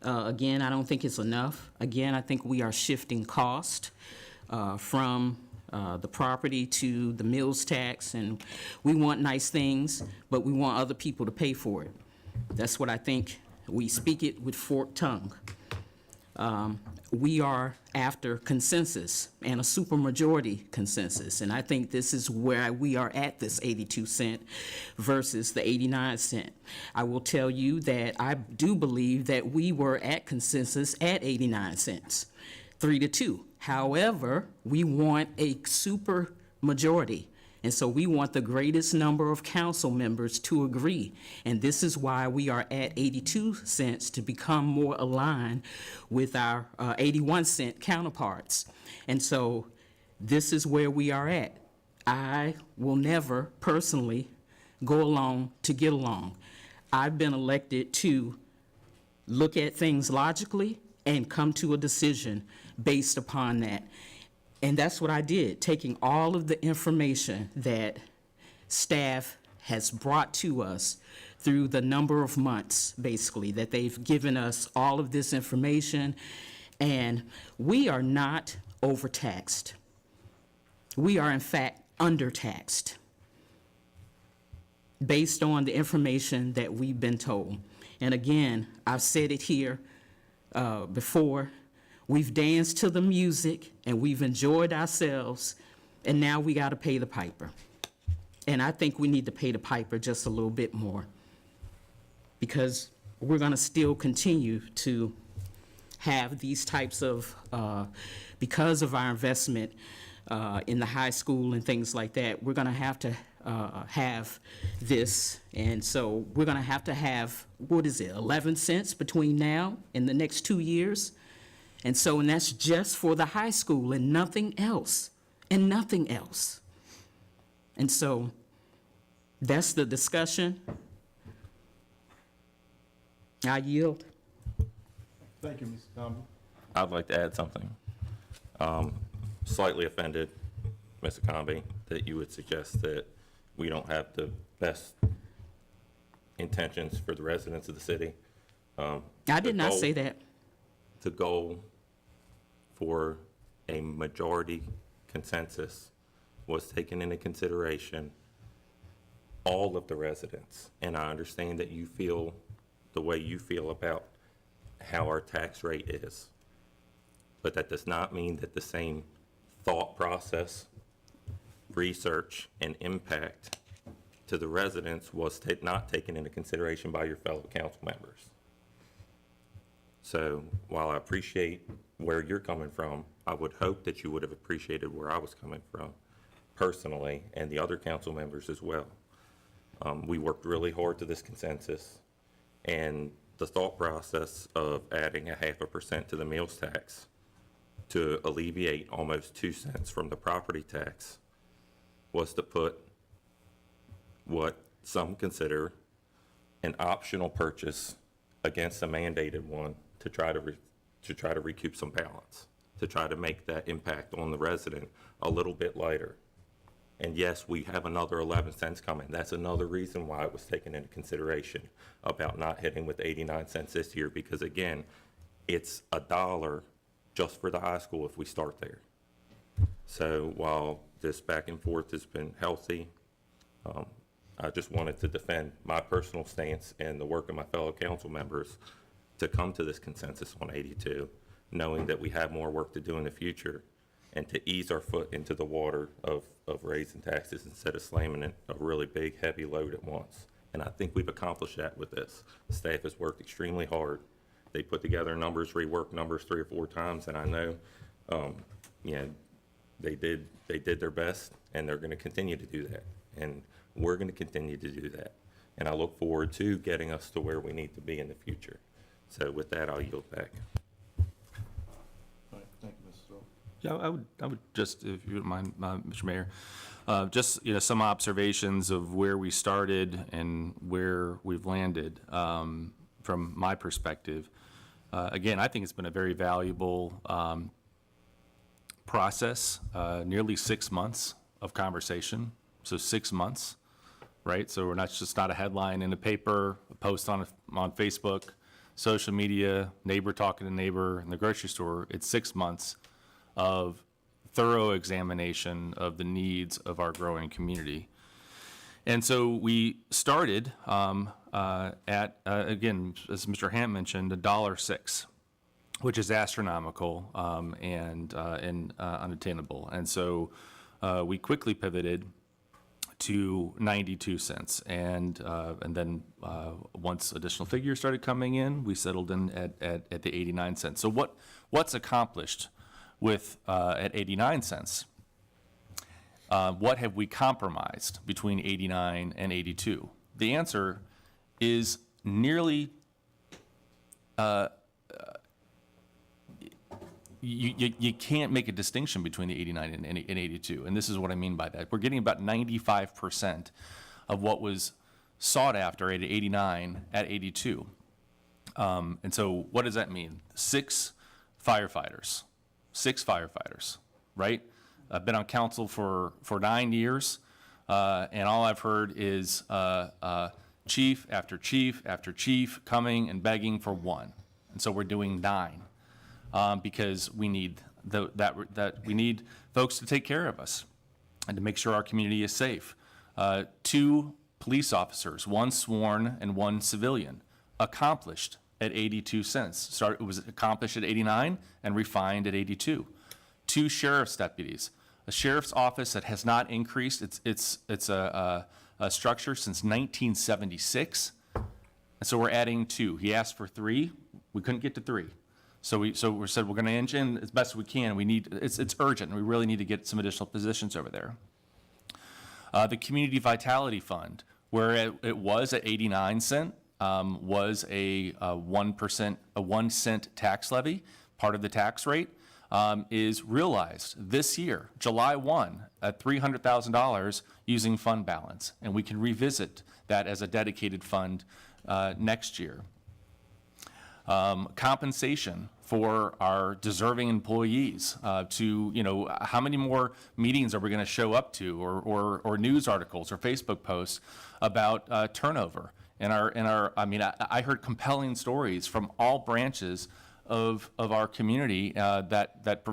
Again, I don't think it's enough. Again, I think we are shifting cost from the property to the mills tax, and we want nice things, but we want other people to pay for it. That's what I think. We speak it with forked tongue. We are after consensus and a supermajority consensus, and I think this is where we are at this 82 cent versus the 89 cent. I will tell you that I do believe that we were at consensus at 89 cents, 3-2. However, we want a super majority. And so we want the greatest number of council members to agree. And this is why we are at 82 cents to become more aligned with our 81-cent counterparts. And so this is where we are at. I will never personally go along to get along. I've been elected to look at things logically and come to a decision based upon that. And that's what I did, taking all of the information that staff has brought to us through the number of months, basically, that they've given us all of this information. And we are not overtaxed. We are, in fact, undertaxed based on the information that we've been told. And again, I've said it here before. We've danced to the music and we've enjoyed ourselves, and now we got to pay the piper. And I think we need to pay the piper just a little bit more, because we're going to still continue to have these types of, because of our investment in the high school and things like that, we're going to have this. And so we're going to have, what is it, 11 cents between now and the next 2 years? And so, and that's just for the high school and nothing else, and nothing else. And so that's the discussion. I yield. Thank you, Mr. Campbell. I'd like to add something. Slightly offended, Mr. Comby, that you would suggest that we don't have the best intentions for the residents of the city. I did not say that. The goal for a majority consensus was taken into consideration all of the residents. And I understand that you feel the way you feel about how our tax rate is. But that does not mean that the same thought process, research, and impact to the residents was not taken into consideration by your fellow council members. So while I appreciate where you're coming from, I would hope that you would have appreciated where I was coming from personally, and the other council members as well. We worked really hard to this consensus, and the thought process of adding 0.5% to the meals tax to alleviate almost 2 cents from the property tax was to put what some consider an optional purchase against a mandated one to try to recoup some balance, to try to make that impact on the resident a little bit lighter. And yes, we have another 11 cents coming. That's another reason why it was taken into consideration about not hitting with 89 cents this year, because again, it's $1 just for the high school if we start there. So while this back and forth has been healthy, I just wanted to defend my personal stance and the work of my fellow council members to come to this consensus on 82, knowing that we have more work to do in the future, and to ease our foot into the water of raising taxes instead of slamming a really big, heavy load at once. And I think we've accomplished that with this. Staff has worked extremely hard. They put together numbers, reworked numbers 3 or 4 times, and I know, they did their best, and they're going to continue to do that. And we're going to continue to do that. And I look forward to getting us to where we need to be in the future. So with that, I'll yield back. All right, thank you, Mr. Stoll. Yeah, I would just, if you don't mind, Mr. Mayor, just, some observations of where we started and where we've landed, from my perspective. Again, I think it's been a very valuable, process, nearly 6 months of conversation. So 6 months, right? So we're not a headline in a paper, a post on Facebook, social media, neighbor talking to neighbor in the grocery store. It's 6 months of thorough examination of the needs of our growing community. And so we started at, again, as Mr. Hamp mentioned, $1.06, which is astronomical and unattainable. And so we quickly pivoted to 92 cents. And then once additional figures started coming in, we settled in at the 89 cents. So what's accomplished with at 89 cents? what have we compromised between 89 and 82? The answer is nearly, you can't make a distinction between the 89 and 82, and this is what I mean by that. We're getting about 95% of what was sought after at 89 at 82. And so what does that mean? 6 firefighters, right? I've been on council for 9 years, and all I've heard is chief after chief after chief coming and begging for 1. And so we're doing 9 because we need we need folks to take care of us and to make sure our community is safe. 2 police officers, 1 sworn and 1 civilian, accomplished at 82 cents. It was accomplished at 89 and refined at 82. 2 sheriff's deputies, a sheriff's office that has not increased its structure since 1976, and so we're adding 2. He asked for 3, we couldn't get to 3, so we said we're going to inch in as best we can. We need it's urgent, and we really need to get some additional positions over there. The Community Vitality Fund, where it was at 89 cents, was a 1%, a 1 cent tax levy, part of the tax rate. Is realized this year, July 1, at $300,000 using fund balance. And we can revisit that as a dedicated fund next year. Compensation for our deserving employees to, how many more meetings are we going to show up to, or news articles or Facebook posts about turnover? I heard compelling stories from all branches of our community that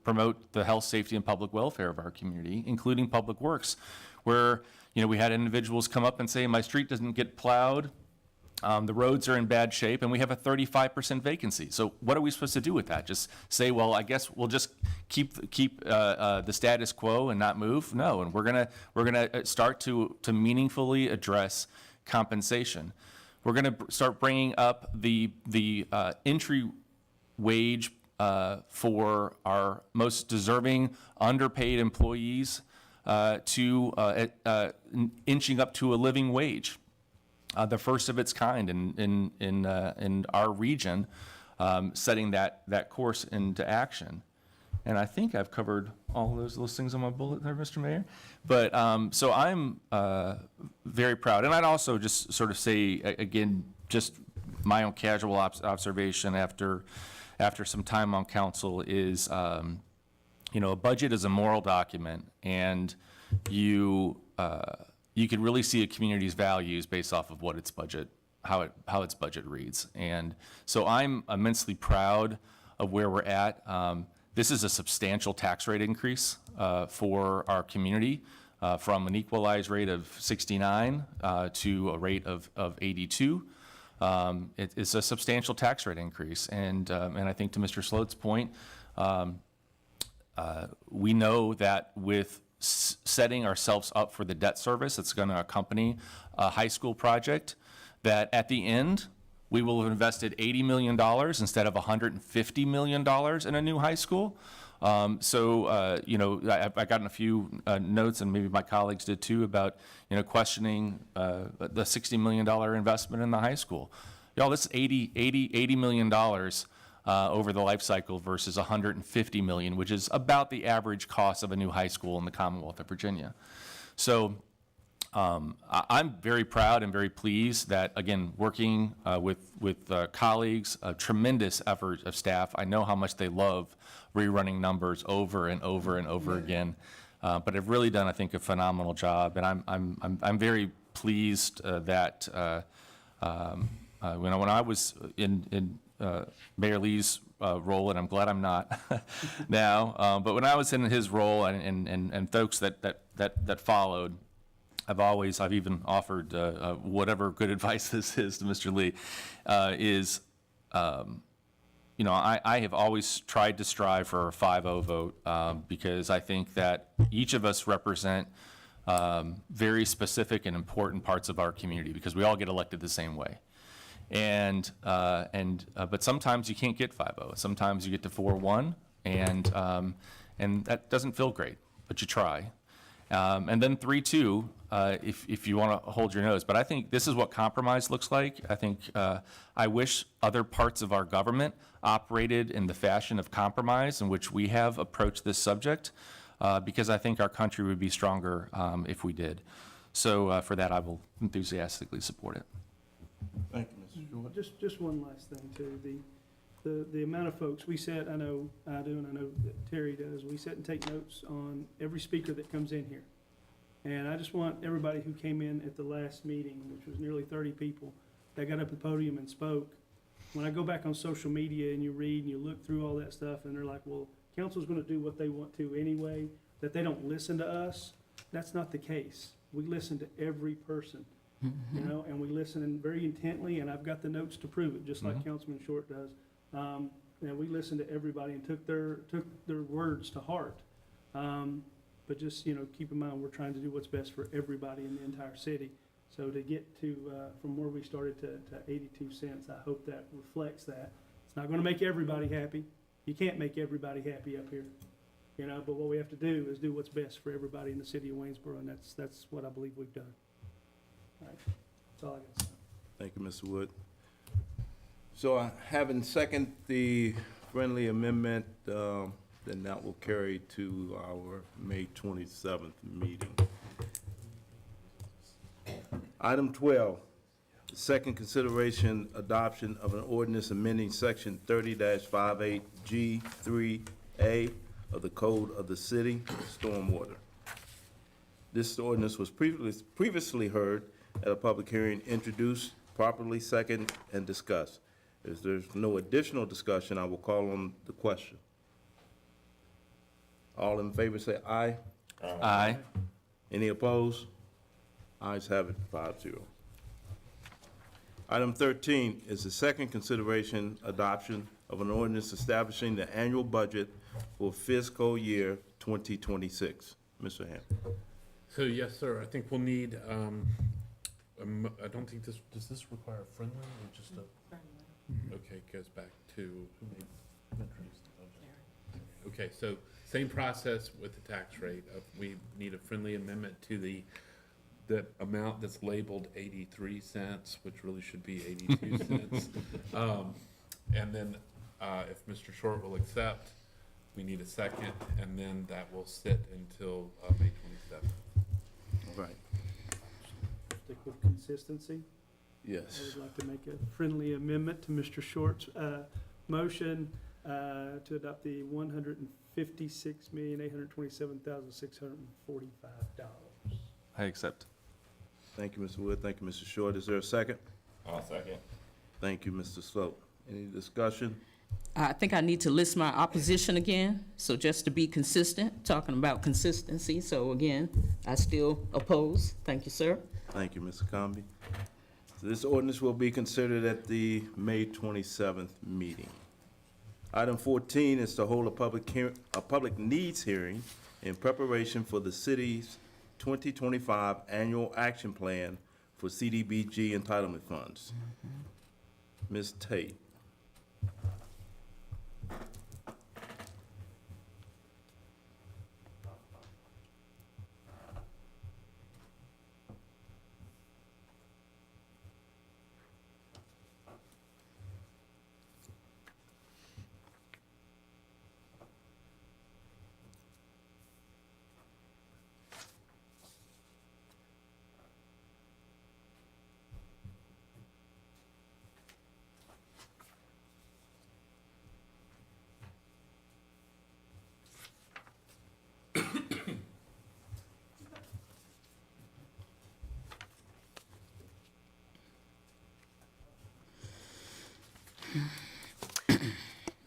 promote the health, safety, and public welfare of our community, including Public Works, where we had individuals come up and say, my street doesn't get plowed, the roads are in bad shape, and we have a 35% vacancy. So what are we supposed to do with that? Just say, well, I guess we'll just keep the status quo and not move? No, and we're gonna start to meaningfully address compensation. We're gonna start bringing up the entry wage for our most deserving underpaid employees to inching up to a living wage, the first of its kind in our region, setting that course into action. And I think I've covered all those things on my bullet there, Mr. Mayor. But so I'm very proud. And I'd also just sort of say, again, just my own casual observation after some time on council is, a budget is a moral document, and you can really see a community's values based off of what its budget, how its budget reads. And so I'm immensely proud of where we're at. This is a substantial tax rate increase for our community, from an equalized rate of 69 to a rate of 82. It's a substantial tax rate increase, and I think to Mr. Sloat's point, we know that with setting ourselves up for the debt service that's going to accompany a high school project, that at the end we will have invested $80 million instead of $150 million in a new high school. I've gotten a few notes, and maybe my colleagues did too, about questioning the $60 million investment in the high school. Y'all, this is $80 million over the life cycle versus $150 million, which is about the average cost of a new high school in the Commonwealth of Virginia. So I'm very proud and very pleased that, again, working with colleagues, a tremendous effort of staff. I know how much they love rerunning numbers over and over and over again, but have really done, I think, a phenomenal job. And I'm very pleased that when I was in Mayor Lee's role, and I'm glad I'm not now, but when I was in his role and folks that followed, I've even offered whatever good advice this is to Mr. Lee, I have always tried to strive for a 5-0 vote because I think that each of us represent very specific and important parts of our community, because we all get elected the same way. But sometimes you can't get 5-0. Sometimes you get to 4-1, and that doesn't feel great, but you try. And then 3.2, if you want to hold your nose. But I think this is what compromise looks like. I think I wish other parts of our government operated in the fashion of compromise in which we have approached this subject, because I think our country would be stronger if we did. So for that, I will enthusiastically support it. Thank you, Mr. Short. Just one last thing too, the amount of folks, we sit, I know I do, and I know that Terry does, we sit and take notes on every speaker that comes in here. And I just want everybody who came in at the last meeting, which was nearly 30 people, that got up at the podium and spoke. When I go back on social media and you read and you look through all that stuff and they're like, well, council's gonna do what they want to anyway, that they don't listen to us, that's not the case. We listen to every person, you know, and we listen very intently, and I've got the notes to prove it, just like Councilman Short does. And we listened to everybody and took their words to heart. But just, you know, keep in mind, we're trying to do what's best for everybody in the entire city. So to get to, from where we started to 82 cents, I hope that reflects that. It's not gonna make everybody happy. You can't make everybody happy up here, you know, but what we have to do is do what's best for everybody in the city of Waynesboro, and that's what I believe we've done. All right, that's all I got to say. Thank you, Mr. Wood. So having second the friendly amendment, then that will carry to our May 27th meeting. Item 12, second consideration adoption of an ordinance amending section 30-58G3A of the Code of the City, Stormwater. This ordinance was previously heard at a public hearing, introduced, properly second, and discussed. If there's no additional discussion, I will call on the question. All in favor say aye. Aye. Any opposed? Ayes have it, 5-0. Item 13 is the second consideration adoption of an ordinance establishing the annual budget for fiscal year 2026. Mr. Hampton. So, yes, sir, I think we'll need, I don't think does this require a friendly or just a? Okay, it goes back to, who introduced the budget? Okay, so same process with the tax rate. We need a friendly amendment to the amount that's labeled 83 cents, which really should be 82 cents. And then if Mr. Short will accept, we need a second, and then that will sit until May 27th. Right. Stick with consistency. I Yes. would like to make a friendly amendment to Mr. Short's motion to adopt the $156,827,645. I accept. Thank you, Mr. Wood. Thank you, Mr. Short. Is there a second? I'll second. Thank you, Mr. Sloat. Any discussion? I think I need to list my opposition again, so just to be consistent, talking about consistency. So again, I still oppose. Thank you, sir. Thank you, Mr. Comby. So this ordinance will be considered at the May 27th meeting. Item 14 is to hold a public needs hearing in preparation for the city's 2025 annual action plan for CDBG entitlement funds. Ms. Tate.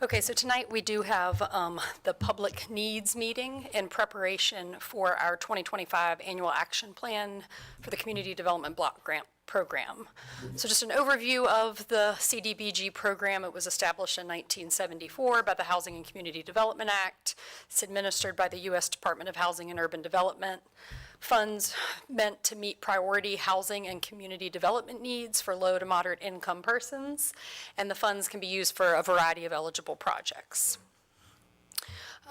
Okay, so tonight we do have the public needs meeting in preparation for our 2025 annual action plan for the Community Development Block Grant Program. So just an overview of the CDBG program. It was established in 1974 by the Housing and Community Development Act. It's administered by the U.S. Department of Housing and Urban Development. Funds meant to meet priority housing and community development needs for low to moderate income persons, and the funds can be used for a variety of eligible projects.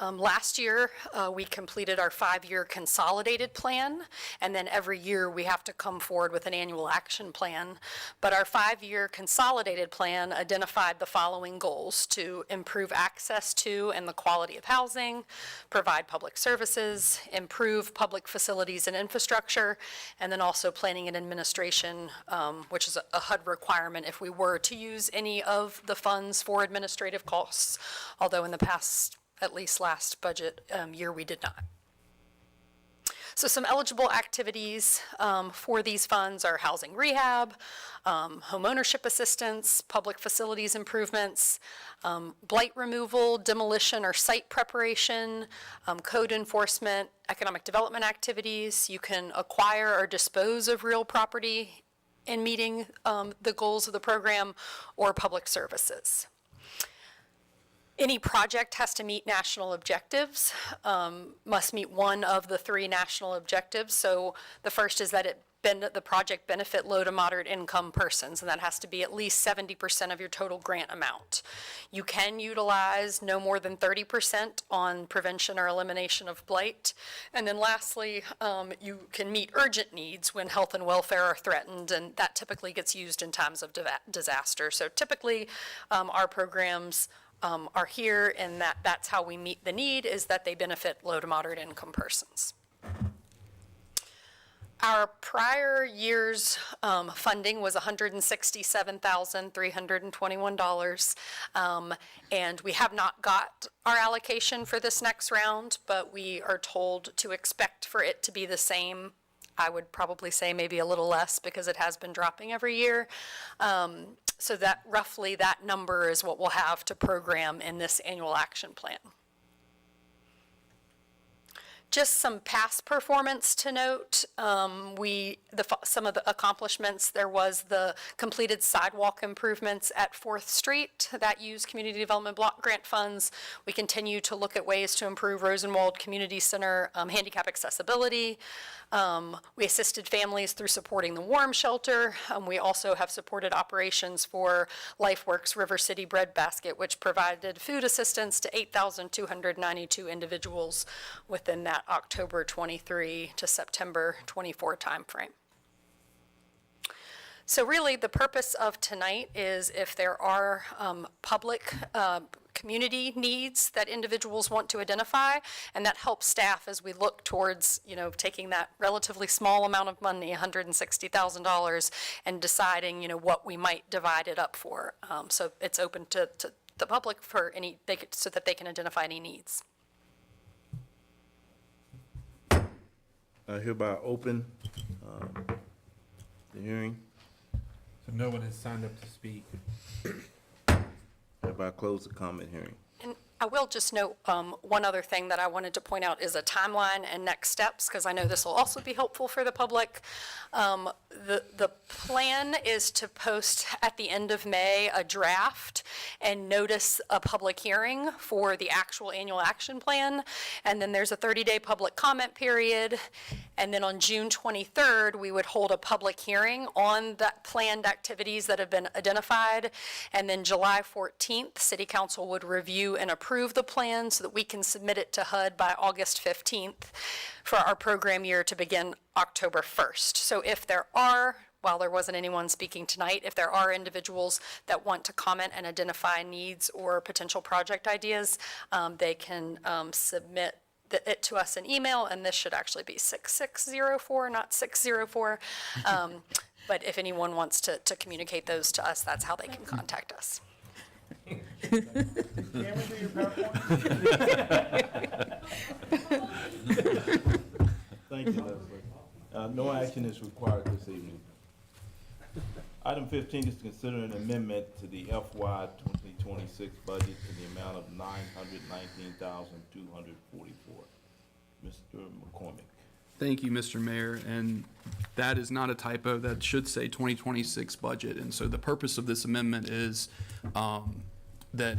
Last year, we completed our 5-year consolidated plan, and then every year we have to come forward with an annual action plan. But our 5-year consolidated plan identified the following goals: to improve access to and the quality of housing, provide public services, improve public facilities and infrastructure, and then also planning and administration, which is a HUD requirement if we were to use any of the funds for administrative costs, although in the past, at least last budget year, we did not. So some eligible activities for these funds are housing rehab, home ownership assistance, public facilities improvements, blight removal, demolition or site preparation, code enforcement, economic development activities. You can acquire or dispose of real property in meeting the goals of the program, or public services. Any project has to meet national objectives, must meet one of the 3 national objectives. So the first is that the project benefit low to moderate income persons, and that has to be at least 70% of your total grant amount. You can utilize no more than 30% on prevention or elimination of blight. And then lastly, you can meet urgent needs when health and welfare are threatened, and that typically gets used in times of disaster. So typically, our programs are here, and that's how we meet the need, is that they benefit low to moderate income persons. Our prior year's funding was $167,321, and we have not got our allocation for this next round, but we are told to expect for it to be the same. I would probably say maybe a little less, because it has been dropping every year. So that roughly that number is what we'll have to program in this annual action plan. Just some past performance to note. Some of the accomplishments, there was the completed sidewalk improvements at 4th Street that used community development block grant funds. We continue to look at ways to improve Rosenwald Community Center handicap accessibility. We assisted families through supporting the warm shelter. We also have supported operations for LifeWorks River City Bread Basket, which provided food assistance to 8,292 individuals within that October 23 to September 24 timeframe. So really, the purpose of tonight is if there are public community needs that individuals want to identify, and that helps staff as we look towards, taking that relatively small amount of money, $160,000, and deciding, what we might divide it up for. So it's open to the public for so that they can identify any needs. I hereby open the hearing. So no one has signed up to speak. Hereby close the comment hearing. And I will just note one other thing that I wanted to point out is a timeline and next steps, because I know this will also be helpful for the public. The plan is to post at the end of May a draft and notice a public hearing for the actual annual action plan. And then there's a 30-day public comment period. And then on June 23rd, we would hold a public hearing on that planned activities that have been identified. And then July 14th, City Council would review and approve the plan so that we can submit it to HUD by August 15th for our program year to begin October 1st. So if there are, while there wasn't anyone speaking tonight, if there are individuals that want to comment and identify needs or potential project ideas, they can submit it to us in email, and this should actually be 6604, not 604. But if anyone wants to communicate those to us, that's how they can contact us. Cameron, do your PowerPoint? Thank you, Leslie. No action is required this evening. Item 15 is to consider an amendment to the FY 2026 budget to the amount of $919,244. Mr. McCormick. Thank you, Mr. Mayor, and that is not a typo. That should say 2026 budget. And so the purpose of this amendment is that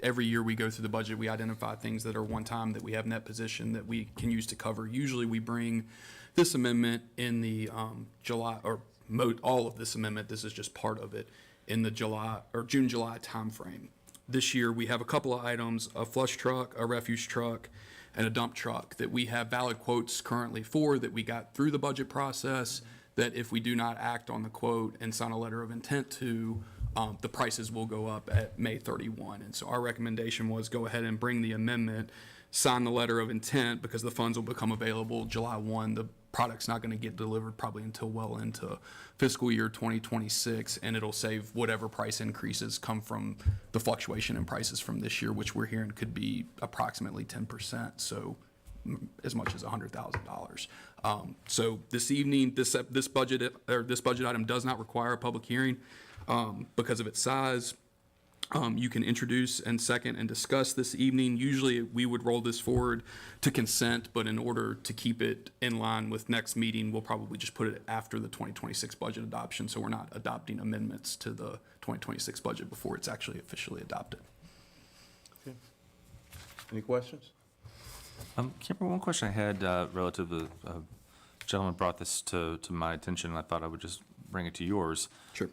every year we go through the budget, we identify things that are one time that we have net position that we can use to cover. Usually we bring this amendment in the July, or all of this amendment, this is just part of it, in the June, July timeframe. this year, we have a couple of items, a flush truck, a refuse truck, and a dump truck that we have valid quotes currently for, that we got through the budget process, that if we do not act on the quote and sign a letter of intent to, the prices will go up at May 31. And so our recommendation was go ahead and bring the amendment, sign the letter of intent, because the funds will become available July 1. The product's not going to get delivered probably until well into fiscal year 2026, and it'll save whatever price increases come from the fluctuation in prices from this year, which we're hearing could be approximately 10%, so as much as $100,000. So this evening, this budget item does not require a public hearing because of its size. You can introduce and second and discuss this evening. Usually, we would roll this forward to consent, but in order to keep it in line with next meeting, we'll probably just put it after the 2026 budget adoption, so we're not adopting amendments to the 2026 budget before it's actually officially adopted. Any questions? Kimber, one question I had relative to, gentleman brought this to my attention, and I thought I would just bring it to yours. Sure.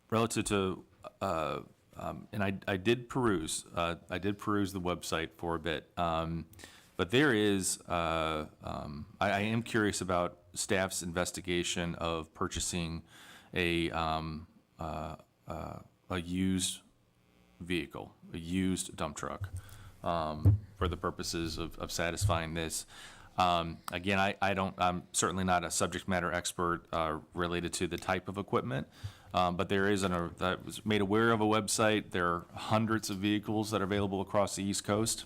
Relative to, and I did peruse the website for a bit, but there is, I am curious about staff's investigation of purchasing a used vehicle, a used dump truck, for the purposes of satisfying this. Again, I'm certainly not a subject matter expert related to the type of equipment, but there is I was made aware of a website. There are hundreds of vehicles that are available across the East Coast,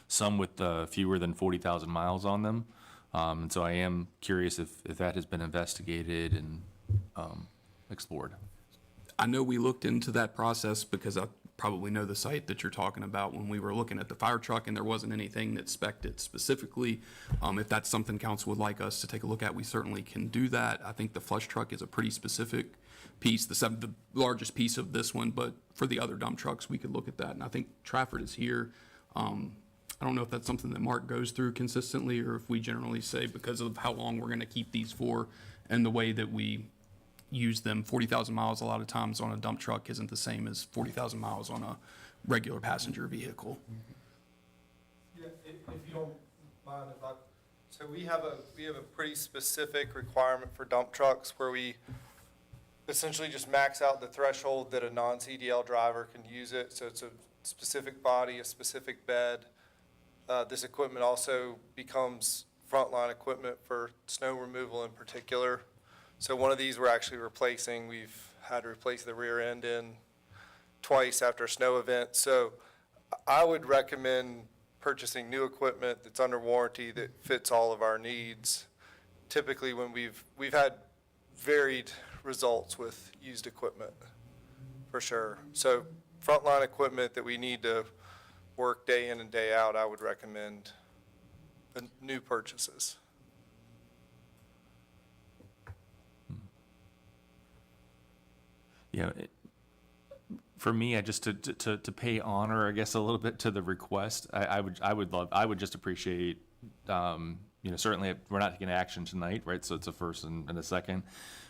some with fewer than 40,000 miles on them. And so I am curious if that has been investigated and explored. I know we looked into that process because I probably know the site that you're talking about when we were looking at the fire truck, and there wasn't anything that spec'd it specifically. If that's something council would like us to take a look at, we certainly can do that. I think the flush truck is a pretty specific piece, the largest piece of this one, but for the other dump trucks, we could look at that. And I think Trafford is here. I don't know if that's something that Mark goes through consistently, or if we generally say because of how long we're going to keep these for and the way that we use them. 40,000 miles a lot of times on a dump truck isn't the same as 40,000 miles on a regular passenger vehicle. Yeah, if you don't mind, so we have a pretty specific requirement for dump trucks where we essentially just max out the threshold that a non-CDL driver can use it. So it's a specific body, a specific bed. This equipment also becomes frontline equipment for snow removal in particular. So one of these we're actually replacing. We've had to replace the rear end in twice after a snow event. So I would recommend purchasing new equipment that's under warranty that fits all of our needs. Typically when we've had varied results with used equipment, for sure. So frontline equipment that we need to work day in and day out, I would recommend the new purchases. Yeah, for me, I just to pay honor, I guess, a little bit to the request. I would just appreciate, certainly we're not taking action tonight, right? So it's a first and a second,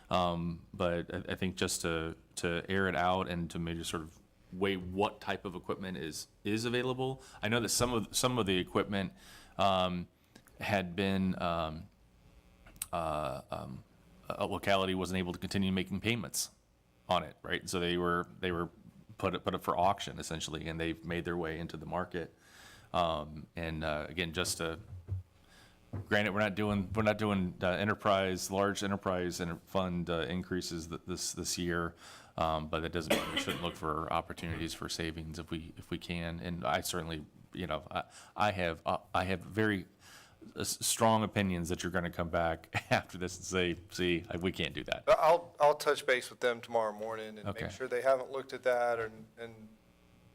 but I think just to air it out and to maybe sort of weigh what type of equipment is available. I know that some of the equipment had been a locality wasn't able to continue making payments on it, right? So they were put up for auction essentially, and they've made their way into the market. Again, just to granted, we're not doing large enterprise fund increases this year, but that doesn't mean we shouldn't look for opportunities for savings if we can. And I certainly, I have very strong opinions that you're going to come back after this and say, see, we can't do that. I'll touch base with them tomorrow morning and Okay. make sure they haven't looked at that, and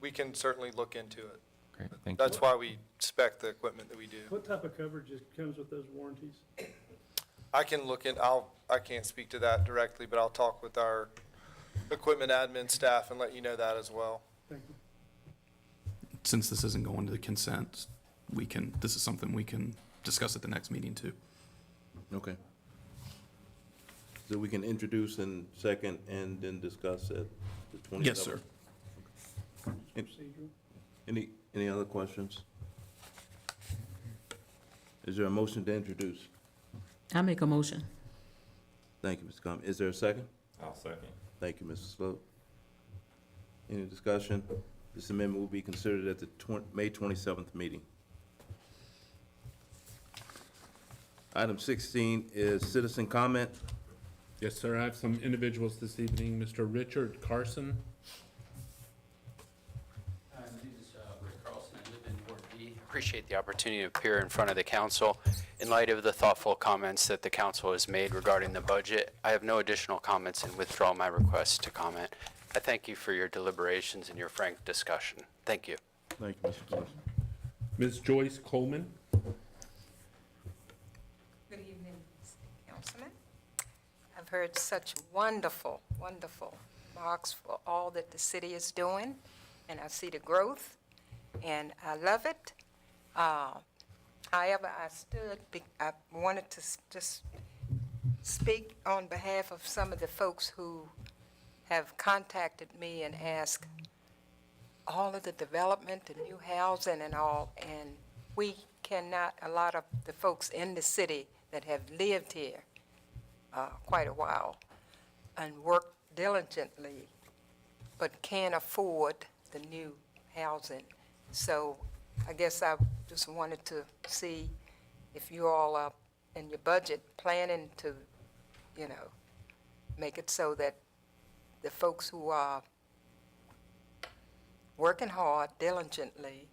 we can certainly look into it. Great, thank you. That's why we spec the equipment that we do. What type of coverage comes with those warranties? I can I can't speak to that directly, but I'll talk with our equipment admin staff and let you know that as well. Thank you. Since this isn't going to the consent, this is something we can discuss at the next meeting too. Okay. So we can introduce in second and then discuss at the 27th? Yes, sir. Procedural. Any other questions? Is there a motion to introduce? I make a motion. Thank you, Mr. Combs. Is there a second? I'll second. Thank you, Mr. Sloat. Any discussion? This amendment will be considered at the May 27th meeting. Item 16 is citizen comment. Yes, sir, I have some individuals this evening. Mr. Richard Carson. My name is Rick Carlson. I live in Ward B. Appreciate the opportunity to appear in front of the council. In light of the thoughtful comments that the council has made regarding the budget, I have no additional comments and withdraw my request to comment. I thank you for your deliberations and your frank discussion. Thank you. Thank you, Mr. Carson. Ms. Joyce Coleman. Good evening, Councilman. I've heard such wonderful, wonderful remarks for all that the city is doing, and I see the growth, and I love it. However, I wanted to just speak on behalf of some of the folks who have contacted me and asked all of the development, the new housing and all, and we cannot, a lot of the folks in the city that have lived here quite a while and worked diligently, but can't afford the new housing. So I guess I just wanted to see if you all are in your budget planning to, you know, make it so that the folks who are working hard diligently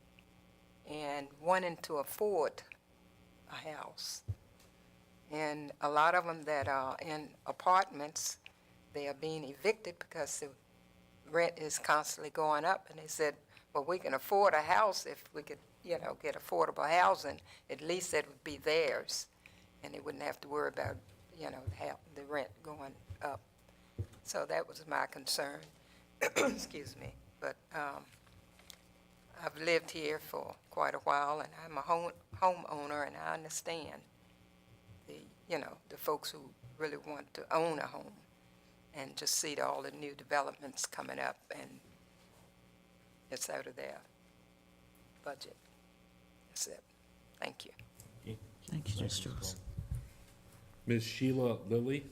and wanting to afford a house. And a lot of them that are in apartments, they are being evicted because the rent is constantly going up. And they said, well, we can afford a house if we could, you know, get affordable housing. At least it would be theirs. And they wouldn't have to worry about, you know, the rent going up. So that was my concern. Excuse me. But I've lived here for quite a while, and I'm a homeowner, and I understand the folks who really want to own a home and just see all the new developments coming up, and it's out of their budget. That's it. Thank you. Thank you, Mr. Joyce. Ms. Sheila Lilly.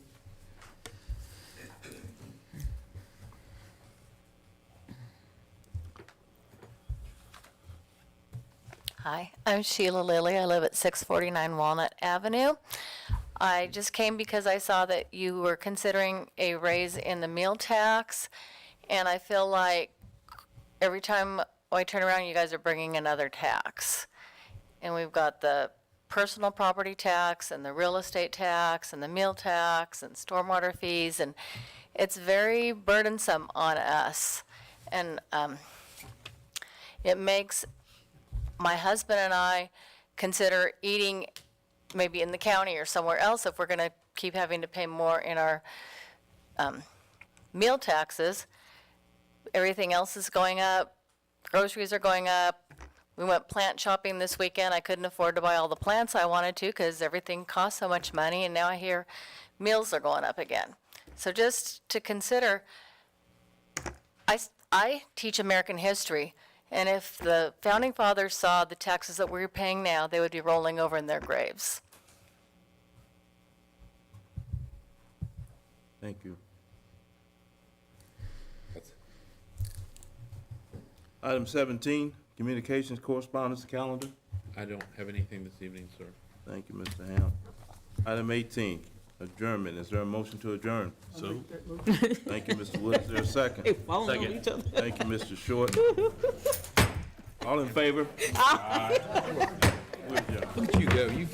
Hi, I'm Sheila Lilly. I live at 649 Walnut Avenue. I just came because I saw that you were considering a raise in the meal tax, and I feel like every time I turn around, you guys are bringing another tax. And we've got the personal property tax and the real estate tax and the meal tax and stormwater fees, and it's very burdensome on us. And it makes my husband and I consider eating maybe in the county or somewhere else if we're going to keep having to pay more in our meal taxes. Everything else is going up. Groceries are going up. We went plant shopping this weekend. I couldn't afford to buy all the plants I wanted to because everything costs so much money, and now I hear meals are going up again. So just to consider, I teach American history. And if the founding fathers saw the taxes that we're paying now, they would be rolling over in their graves. Thank you. Item 17, communications correspondence calendar. I don't have anything this evening, sir. Thank you, Mr. Ham. Item 18, adjournment. Is there a motion to adjourn? So. Thank you, Mr. Wood. Is there a second? They falling on each other. Thank you, Mr. Short. All in favor? Look at you go. You